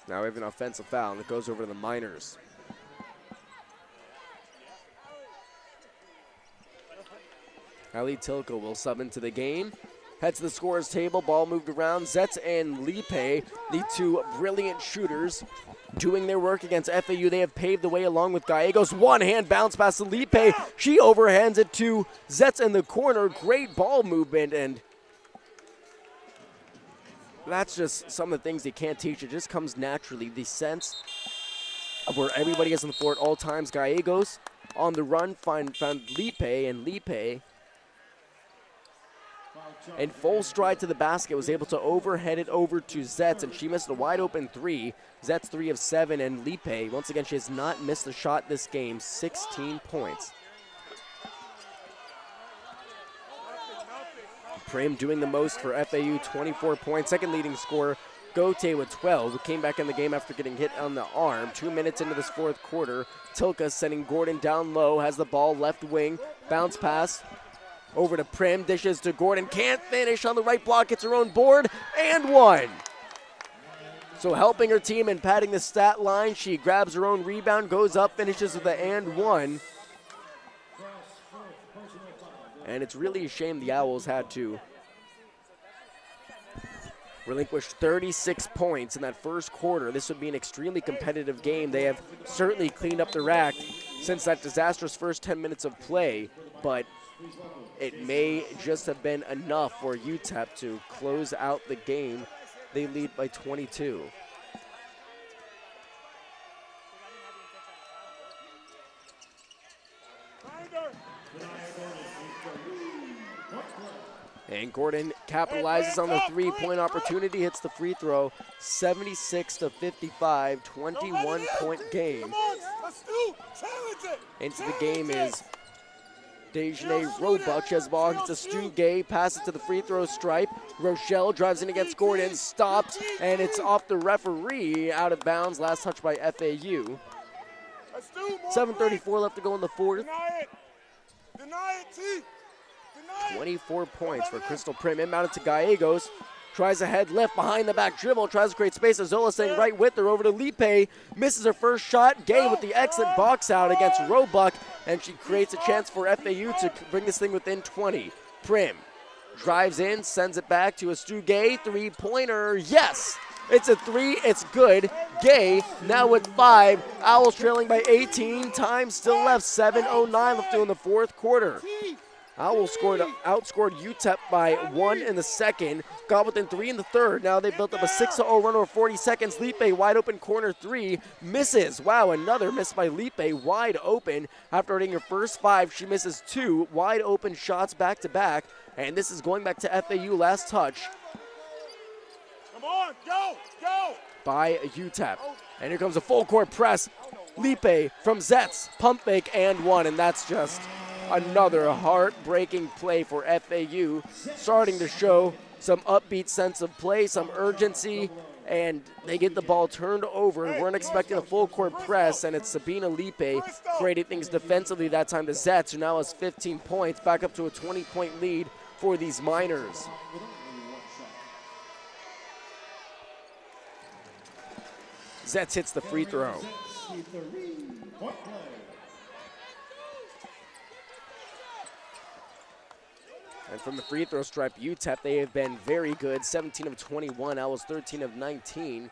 Now we have an offensive foul, and it goes over to the Miners. Ali Tilko will sub into the game. Head to the scorer's table, ball moved around. Zetz and Lipe, the two brilliant shooters, doing their work against FAU. They have paved the way along with Gallegos. One-hand bounce pass to Lipe. She overhands it to Zetz in the corner. Great ball movement, and that's just some of the things you can't teach. It just comes naturally. The sense of where everybody is on the floor at all times. Gallegos on the run found Lipe, and Lipe in full stride to the basket, was able to overhead it over to Zetz, and she missed a wide open three. Zetz 3 of 7, and Lipe, once again, she has not missed a shot this game, 16 points. Prim doing the most for FAU, 24 points, second leading scorer. Gauthier with 12, who came back in the game after getting hit on the arm. 2 minutes into this fourth quarter, Tilka sending Gordon down low, has the ball left wing, bounce pass over to Prim, dishes to Gordon, can't finish on the right block, gets her own board, and one. So helping her team and padding the stat line, she grabs her own rebound, goes up, finishes with the and one. And it's really a shame the Owls had to relinquish 36 points in that first quarter. This would be an extremely competitive game. They have certainly cleaned up their act since that disastrous first 10 minutes of play, but it may just have been enough for UTEP to close out the game. They lead by 22. And Gordon capitalizes on the three-point opportunity, hits the free throw, 76-55, 21-point game. Into the game is Dejane Roebuck. She has the ball, hits to Stu Gay, passes to the free throw stripe. Rochelle drives in against Gordon, stopped, and it's off the referee, out of bounds. Last touch by FAU. 7:34 left to go in the fourth. 24 points for Crystal Prim. Inbounded to Gallegos. Tries a head lift behind the back dribble. Tries to create space. Azola staying right with her over to Lipe. Misses her first shot. Gay with the excellent box out against Roebuck. And she creates a chance for FAU to bring this thing within 20. Prim drives in, sends it back to a Stu Gay. Three-pointer. Yes! It's a three. It's good. Gay now with 5. Owls trailing by 18. Time still left. 7:09 left to go in the fourth quarter. Owls outscored UTEP by 1 in the second, got within 3 in the third. Now they built up a 6-0 run over 40 seconds. Lipe, wide open corner 3, misses. Wow, another miss by Lipe, wide open. After hitting her first 5, she misses 2 wide open shots back to back. And this is going back to FAU, last touch. Come on, go! By UTEP. And here comes a full court press. Lipe from Zetz, pump fake and 1, and that's just another heartbreaking play for FAU, starting to show some upbeat sense of play, some urgency, and they get the ball turned over. We weren't expecting a full court press, and it's Sabina Lipe creating things defensively that time to Zetz, who now has 15 points, back up to a 20-point lead for these Miners. Zetz hits the free throw. And from the free throw stripe, UTEP, they have been very good. 17 of 21, Owls 13 of 19.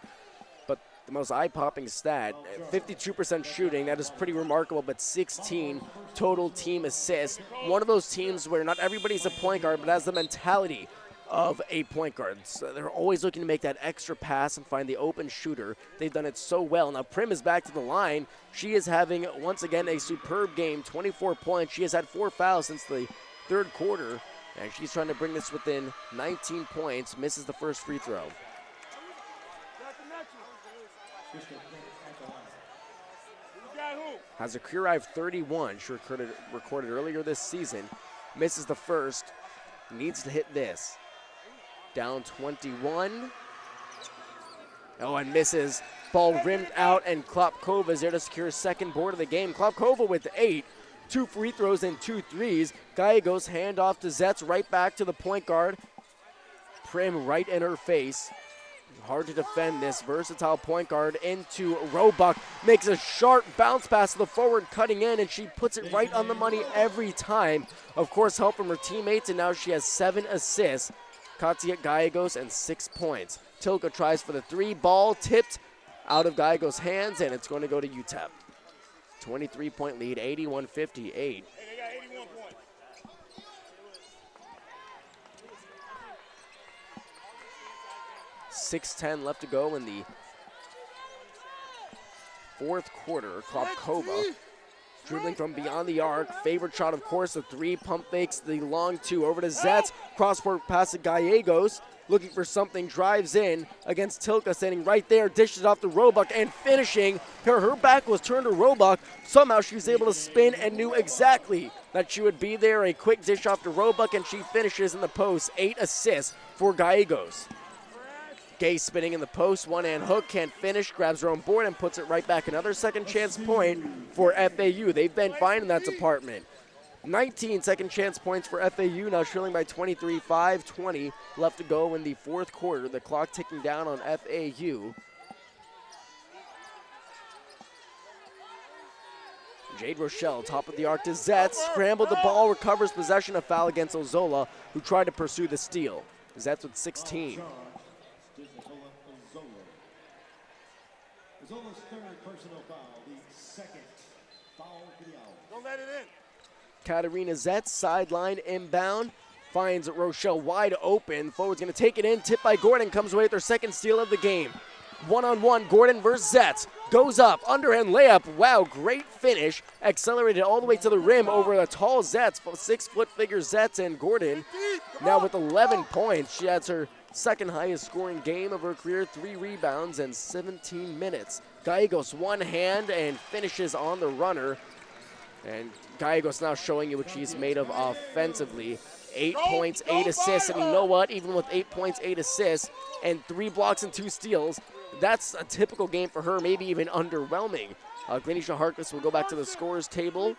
But the most eye-popping stat, 52% shooting, that is pretty remarkable, but 16 total team assists. One of those teams where not everybody's a point guard, but has the mentality of a point guard. So they're always looking to make that extra pass and find the open shooter. They've done it so well. Now Prim is back to the line. She is having, once again, a superb game, 24 points. She has had 4 fouls since the third quarter, and she's trying to bring this within 19 points. Misses the first free throw. Has a career high of 31. She recorded earlier this season. Misses the first. Needs to hit this. Down 21. Oh, and misses. Ball rimmed out, and Klopkova is there to secure second board of the game. Klopkova with 8. 2 free throws and 2 threes. Gallegos hand off to Zetz, right back to the point guard. Prim right in her face. Hard to defend this versatile point guard into Roebuck. Makes a sharp bounce pass to the forward, cutting in, and she puts it right on the money every time. Of course, help from her teammates, and now she has 7 assists. Katya Gallegos and 6 points. Tilka tries for the 3. Ball tipped out of Gallegos' hands, and it's going to go to UTEP. 23-point lead, 81-58. Hey, they got 81 points. 6:10 left to go in the fourth quarter. Klopkova dribbling from beyond the arc. Favorite shot, of course, the 3. Pump fakes the long 2 over to Zetz. Cross-court pass to Gallegos. Looking for something, drives in against Tilka, standing right there, dishes off to Roebuck, and finishing. Her back was turned to Roebuck. Somehow she was able to spin and knew exactly that she would be there. A quick dish off to Roebuck, and she finishes in the post. 8 assists for Gallegos. Gay spinning in the post, one-hand hook, can't finish, grabs her own board and puts it right back. Another second chance point for FAU. They've been fine in that department. 19 second chance points for FAU, now trailing by 23, 5:20 left to go in the fourth quarter. The clock ticking down on FAU. Jade Rochelle, top of the arc to Zetz, scrambled the ball, recovers possession, a foul against Ozola, who tried to pursue the steal. Zetz with 16. Zola's third personal foul, the second foul for the Owls. Don't let it in. Katarina Zetz, sideline inbound, finds Rochelle wide open. Forward's going to take it in, tipped by Gordon, comes away with her second steal of the game. One-on-one, Gordon versus Zetz. Goes up, underhand layup. Wow, great finish. Accelerated all the way to the rim over a tall Zetz, 6-foot figure Zetz, and Gordon now with 11 points. She has her second highest scoring game of her career, 3 rebounds and 17 minutes. Gallegos one hand and finishes on the runner. And Gallegos now showing you what she's made of offensively. 8 points, 8 assists, and you know what? Even with 8 points, 8 assists, and 3 blocks and 2 steals, that's a typical game for her, maybe even underwhelming. Glenisha Harkless will go back to the scorers table.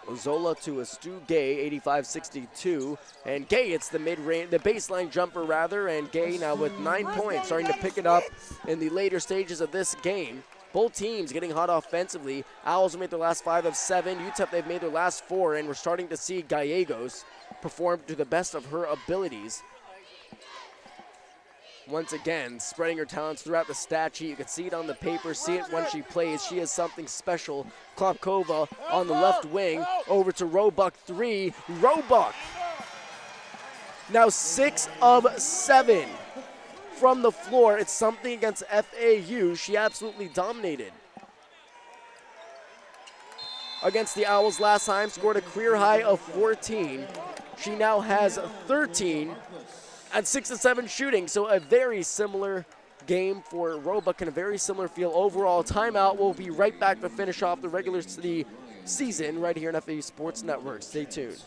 Ozola to Stu Gay, 85-62. And Gay hits the mid-range, the baseline jumper rather, and Gay now with 9 points, starting to pick it up in the later stages of this game. Both teams getting hot offensively. Owls have made their last 5 of 7. UTEP, they've made their last 4, and we're starting to see Gallegos perform to the best of her abilities. Once again, spreading her talents throughout the stat sheet. You can see it on the paper, see it when she plays. She is something special. Klopkova on the left wing, over to Roebuck, 3. Roebuck, now 6 of 7 from the floor. It's something against FAU. She absolutely dominated. Against the Owls last time, scored a career high of 14. She now has 13 and 6 of 7 shooting, so a very similar game for Roebuck and a very similar feel overall. Timeout. We'll be right back to finish off the regular season right here on FAU Sports Network. Stay tuned.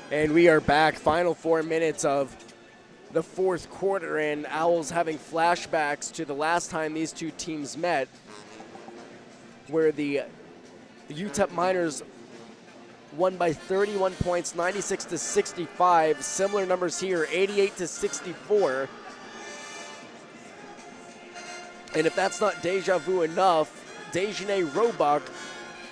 And we are back, final 4 minutes of the fourth quarter, and Owls having flashbacks to the last time these two teams met, where the UTEP Miners won by 31 points, 96-65. Similar numbers here, 88-64. And if that's not deja vu enough, Dejane Robach,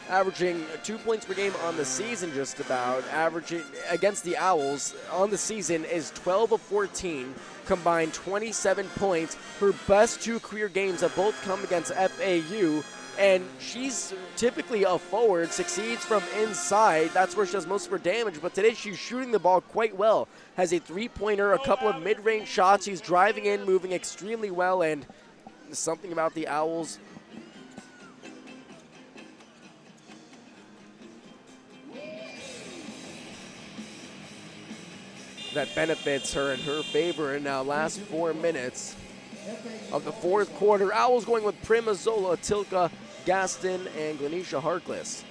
averaging 2 points per game on the season just about, averaging against the Owls on the season is 12 of 14, combined 27 points. Her best 2 career games have both come against FAU, and she's typically a forward, succeeds from inside. That's where she does most of her damage, but today she's shooting the ball quite well. Has a 3-pointer, a couple of mid-range shots. She's driving in, moving extremely well, and something about the Owls that benefits her in her favor. And now last 4 minutes of the fourth quarter, Owls going with Primozola, Tilka Gaston, and Glenisha Harkless.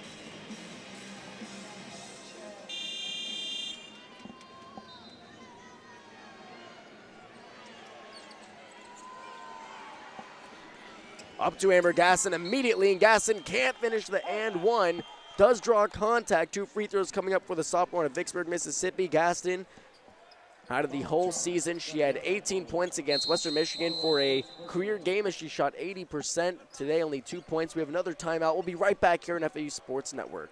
Up to Amber Gaston immediately, and Gaston can't finish the and one. Does draw contact. 2 free throws coming up for the sophomore out of Vicksburg, Mississippi. Gaston, out of the whole season, she had 18 points against Western Michigan for a career game as she shot 80%. Today, only 2 points. We have another timeout. We'll be right back here on FAU Sports Network.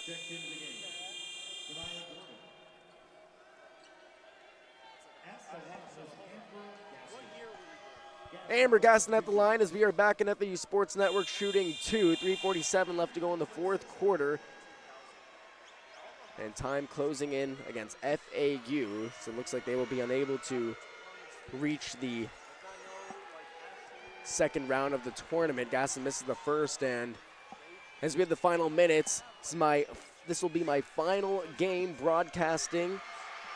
Checked into the game. Devaya Gordon. At the line is Amber Gaston. Amber Gaston at the line as we are back in FAU Sports Network, shooting 2. 3:47 left to go in the fourth quarter. And time closing in against FAU. So it looks like they will be unable to reach the second round of the tournament. Gaston misses the first, and as we have the final minutes, this will be my final game broadcasting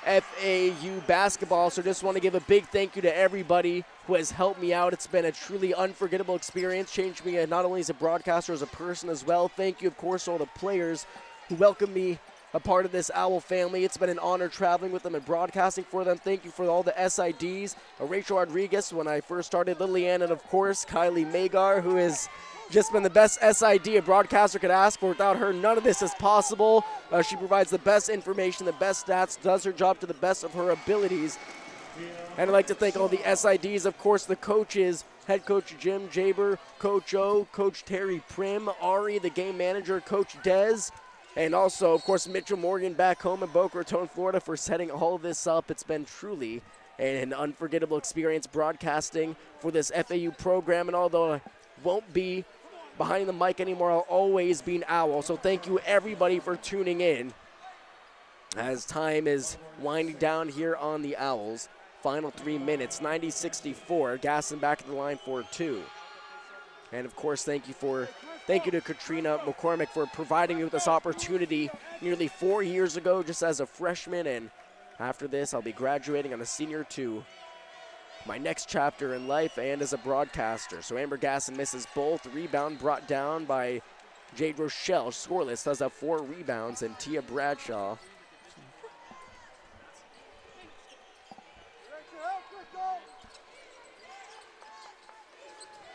FAU basketball. So just want to give a big thank you to everybody who has helped me out. It's been a truly unforgettable experience, changed me not only as a broadcaster, as a person as well. Thank you, of course, to all the players who welcomed me a part of this Owl family. It's been an honor traveling with them and broadcasting for them. Thank you for all the SIDs. Rachel Rodriguez when I first started, Lillian, and of course Kylie Magar, who has just been the best SID a broadcaster could ask for. Without her, none of this is possible. She provides the best information, the best stats, does her job to the best of her abilities. And I'd like to thank all the SIDs, of course, the coaches, head coach Jim Jaber, Coach O, Coach Terry Prim, Ari, the game manager, Coach Dez, and also, of course, Mitchell Morgan back home in Boca Raton, Florida, for setting all of this up. It's been truly an unforgettable experience broadcasting for this FAU program. And although I won't be behind the mic anymore, I'll always be an Owl. So thank you, everybody, for tuning in as time is winding down here on the Owls. Final 3 minutes, 90-64. Gaston back at the line for 2. And of course, thank you to Katrina McCormick for providing me with this opportunity nearly 4 years ago just as a freshman. And after this, I'll be graduating. I'm a senior to my next chapter in life and as a broadcaster. So Amber Gasson misses both. Rebound brought down by Jade Rochelle. Scoreless, does have 4 rebounds, and Tia Bradshaw.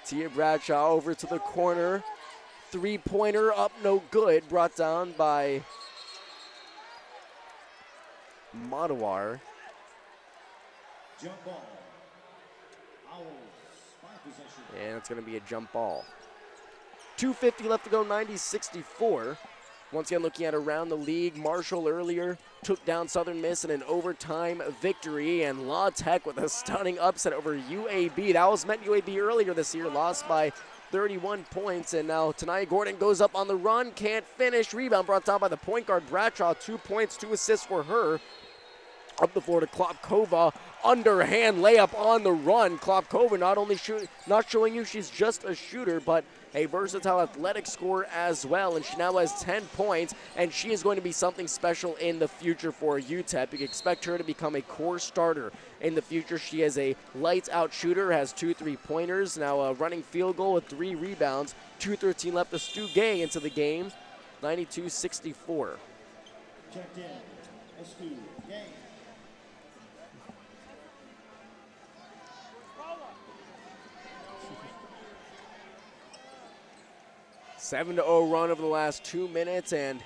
Tia Bradshaw over to the corner. 3-pointer up, no good. Brought down by Matawar. Jump ball. Owls, 5 possession. And it's going to be a jump ball. 2:50 left to go, 90-64. Once again, looking at around the league, Marshall earlier took down Southern Miss in an overtime victory, and La Tech with a stunning upset over UAB. That was met UAB earlier this year, lost by 31 points, and now Tanaya Gordon goes up on the run, can't finish. Rebound brought down by the point guard Bradshaw. 2 points, 2 assists for her. Up the floor to Klopkova, underhand layup on the run. Klopkova not showing you she's just a shooter, but a versatile athletic scorer as well, and she now has 10 points, and she is going to be something special in the future for UTEP. You can expect her to become a core starter in the future. She is a lights-out shooter, has 2 3-pointers, now a running field goal with 3 rebounds. 2:13 left to Stu Gay into the game, 92-64. Checked in. Stu Gay. 7-0 run over the last 2 minutes, and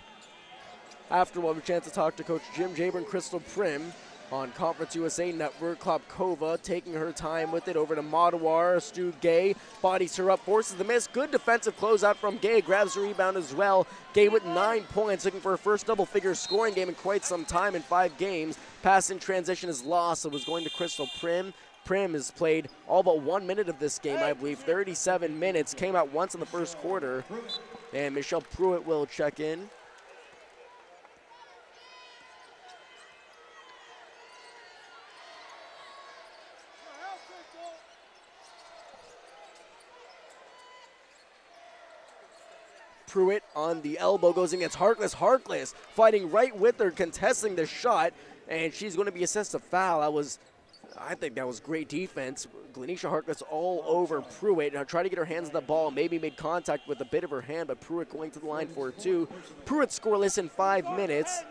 after we'll have a chance to talk to Coach Jim Jaber and Crystal Prim on Conference USA Network. Klopkova taking her time with it over to Matawar. Stu Gay bodies her up, forces the miss. Good defensive closeout from Gay, grabs the rebound as well. Gay with 9 points, looking for her first double-figure scoring game in quite some time in 5 games. Pass in transition is lost, so it was going to Crystal Prim. Prim has played all but 1 minute of this game, I believe. 37 minutes, came out once in the first quarter. And Michelle Pruitt will check in. Pruitt on the elbow, goes in against Harkless. Harkless fighting right with her, contesting the shot, and she's going to be assessed a foul. I think that was great defense. Glenisha Harkless all over Pruitt. Now try to get her hands on the ball. Maybe made contact with a bit of her hand, but Pruitt going to the line for 2. Pruitt scoreless in 5 minutes.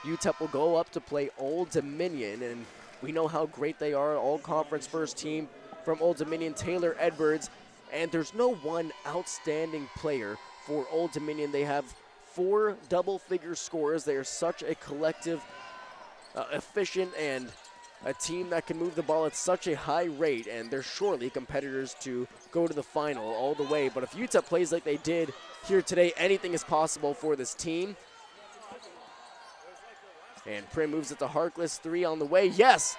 UTEP will go up to play Old Dominion, and we know how great they are. All-conference first team from Old Dominion, Taylor Edwards. And there's no one outstanding player for Old Dominion. They have 4 double-figure scorers. They are such a collective, efficient, and a team that can move the ball at such a high rate, and they're surely competitors to go to the final all the way. But if UTEP plays like they did here today, anything is possible for this team. And Prim moves it to Harkless, 3 on the way. Yes!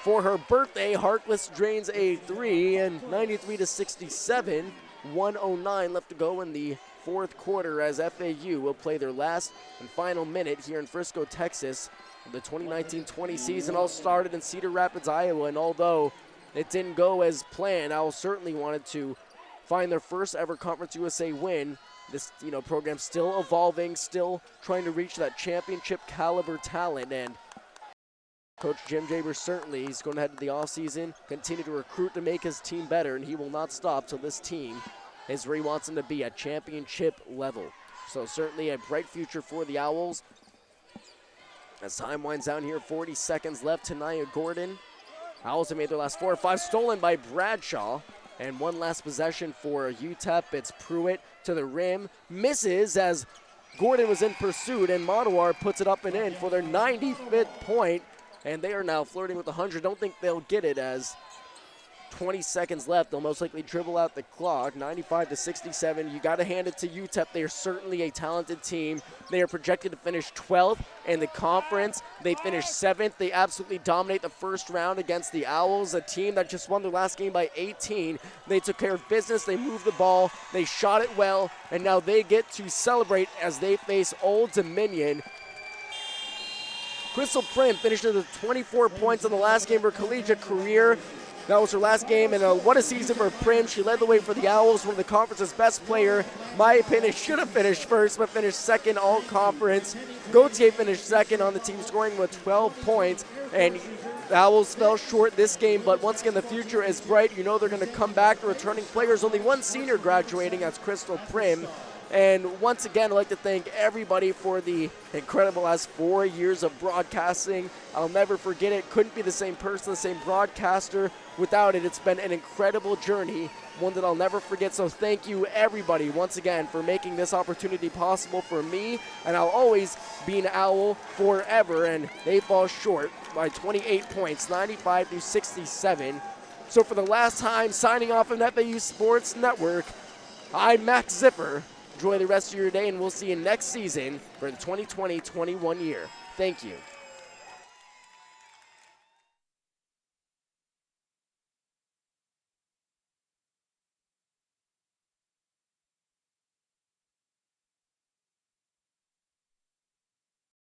For her birthday, Harkless drains a 3, and 93-67, 1:09 left to go in the 4th quarter as FAU will play their last and final minute here in Frisco, Texas. The 2019-20 season all started in Cedar Rapids, Iowa, and although it didn't go as planned, Owls certainly wanted to find their first ever Conference USA win. This program still evolving, still trying to reach that championship caliber talent, and Coach Jim Jaber certainly is going to head to the offseason, continue to recruit to make his team better, and he will not stop till this team is where he wants them to be at championship level. So certainly a bright future for the Owls. As time winds down here, 40 seconds left. Tanaya Gordon. Owls have made their last 4 or 5, stolen by Bradshaw. And one last possession for UTEP. It's Pruitt to the rim. Misses as Gordon was in pursuit, and Matawar puts it up and in for their 95th point. And they are now flirting with 100. Don't think they'll get it as 20 seconds left. They'll most likely dribble out the clock. 95-67. You got to hand it to UTEP. They are certainly a talented team. They are projected to finish 12th in the conference. They finished 7th. They absolutely dominate the first round against the Owls, a team that just won their last game by 18. They took care of business. They moved the ball. They shot it well. And now they get to celebrate as they face Old Dominion. Crystal Prim finished with 24 points in the last game of her collegiate career. That was her last game, and what a season for Prim. She led the way for the Owls, one of the conference's best player. My opinion, should have finished first, but finished second all conference. Gauthier finished second on the team, scoring with 12 points, and the Owls fell short this game, but once again, the future is bright. You know they're going to come back. The returning players, only one senior graduating, that's Crystal Prim. And once again, I'd like to thank everybody for the incredible last 4 years of broadcasting. I'll never forget it. Couldn't be the same person, the same broadcaster without it. It's been an incredible journey, one that I'll never forget. So thank you, everybody, once again, for making this opportunity possible for me. And I'll always be an Owl forever. And they fall short by 28 points, 95-67. So for the last time, signing off on FAU Sports Network, I'm Max Ziffer. Enjoy the rest of your day, and we'll see you next season for the 2020-21 year. Thank you.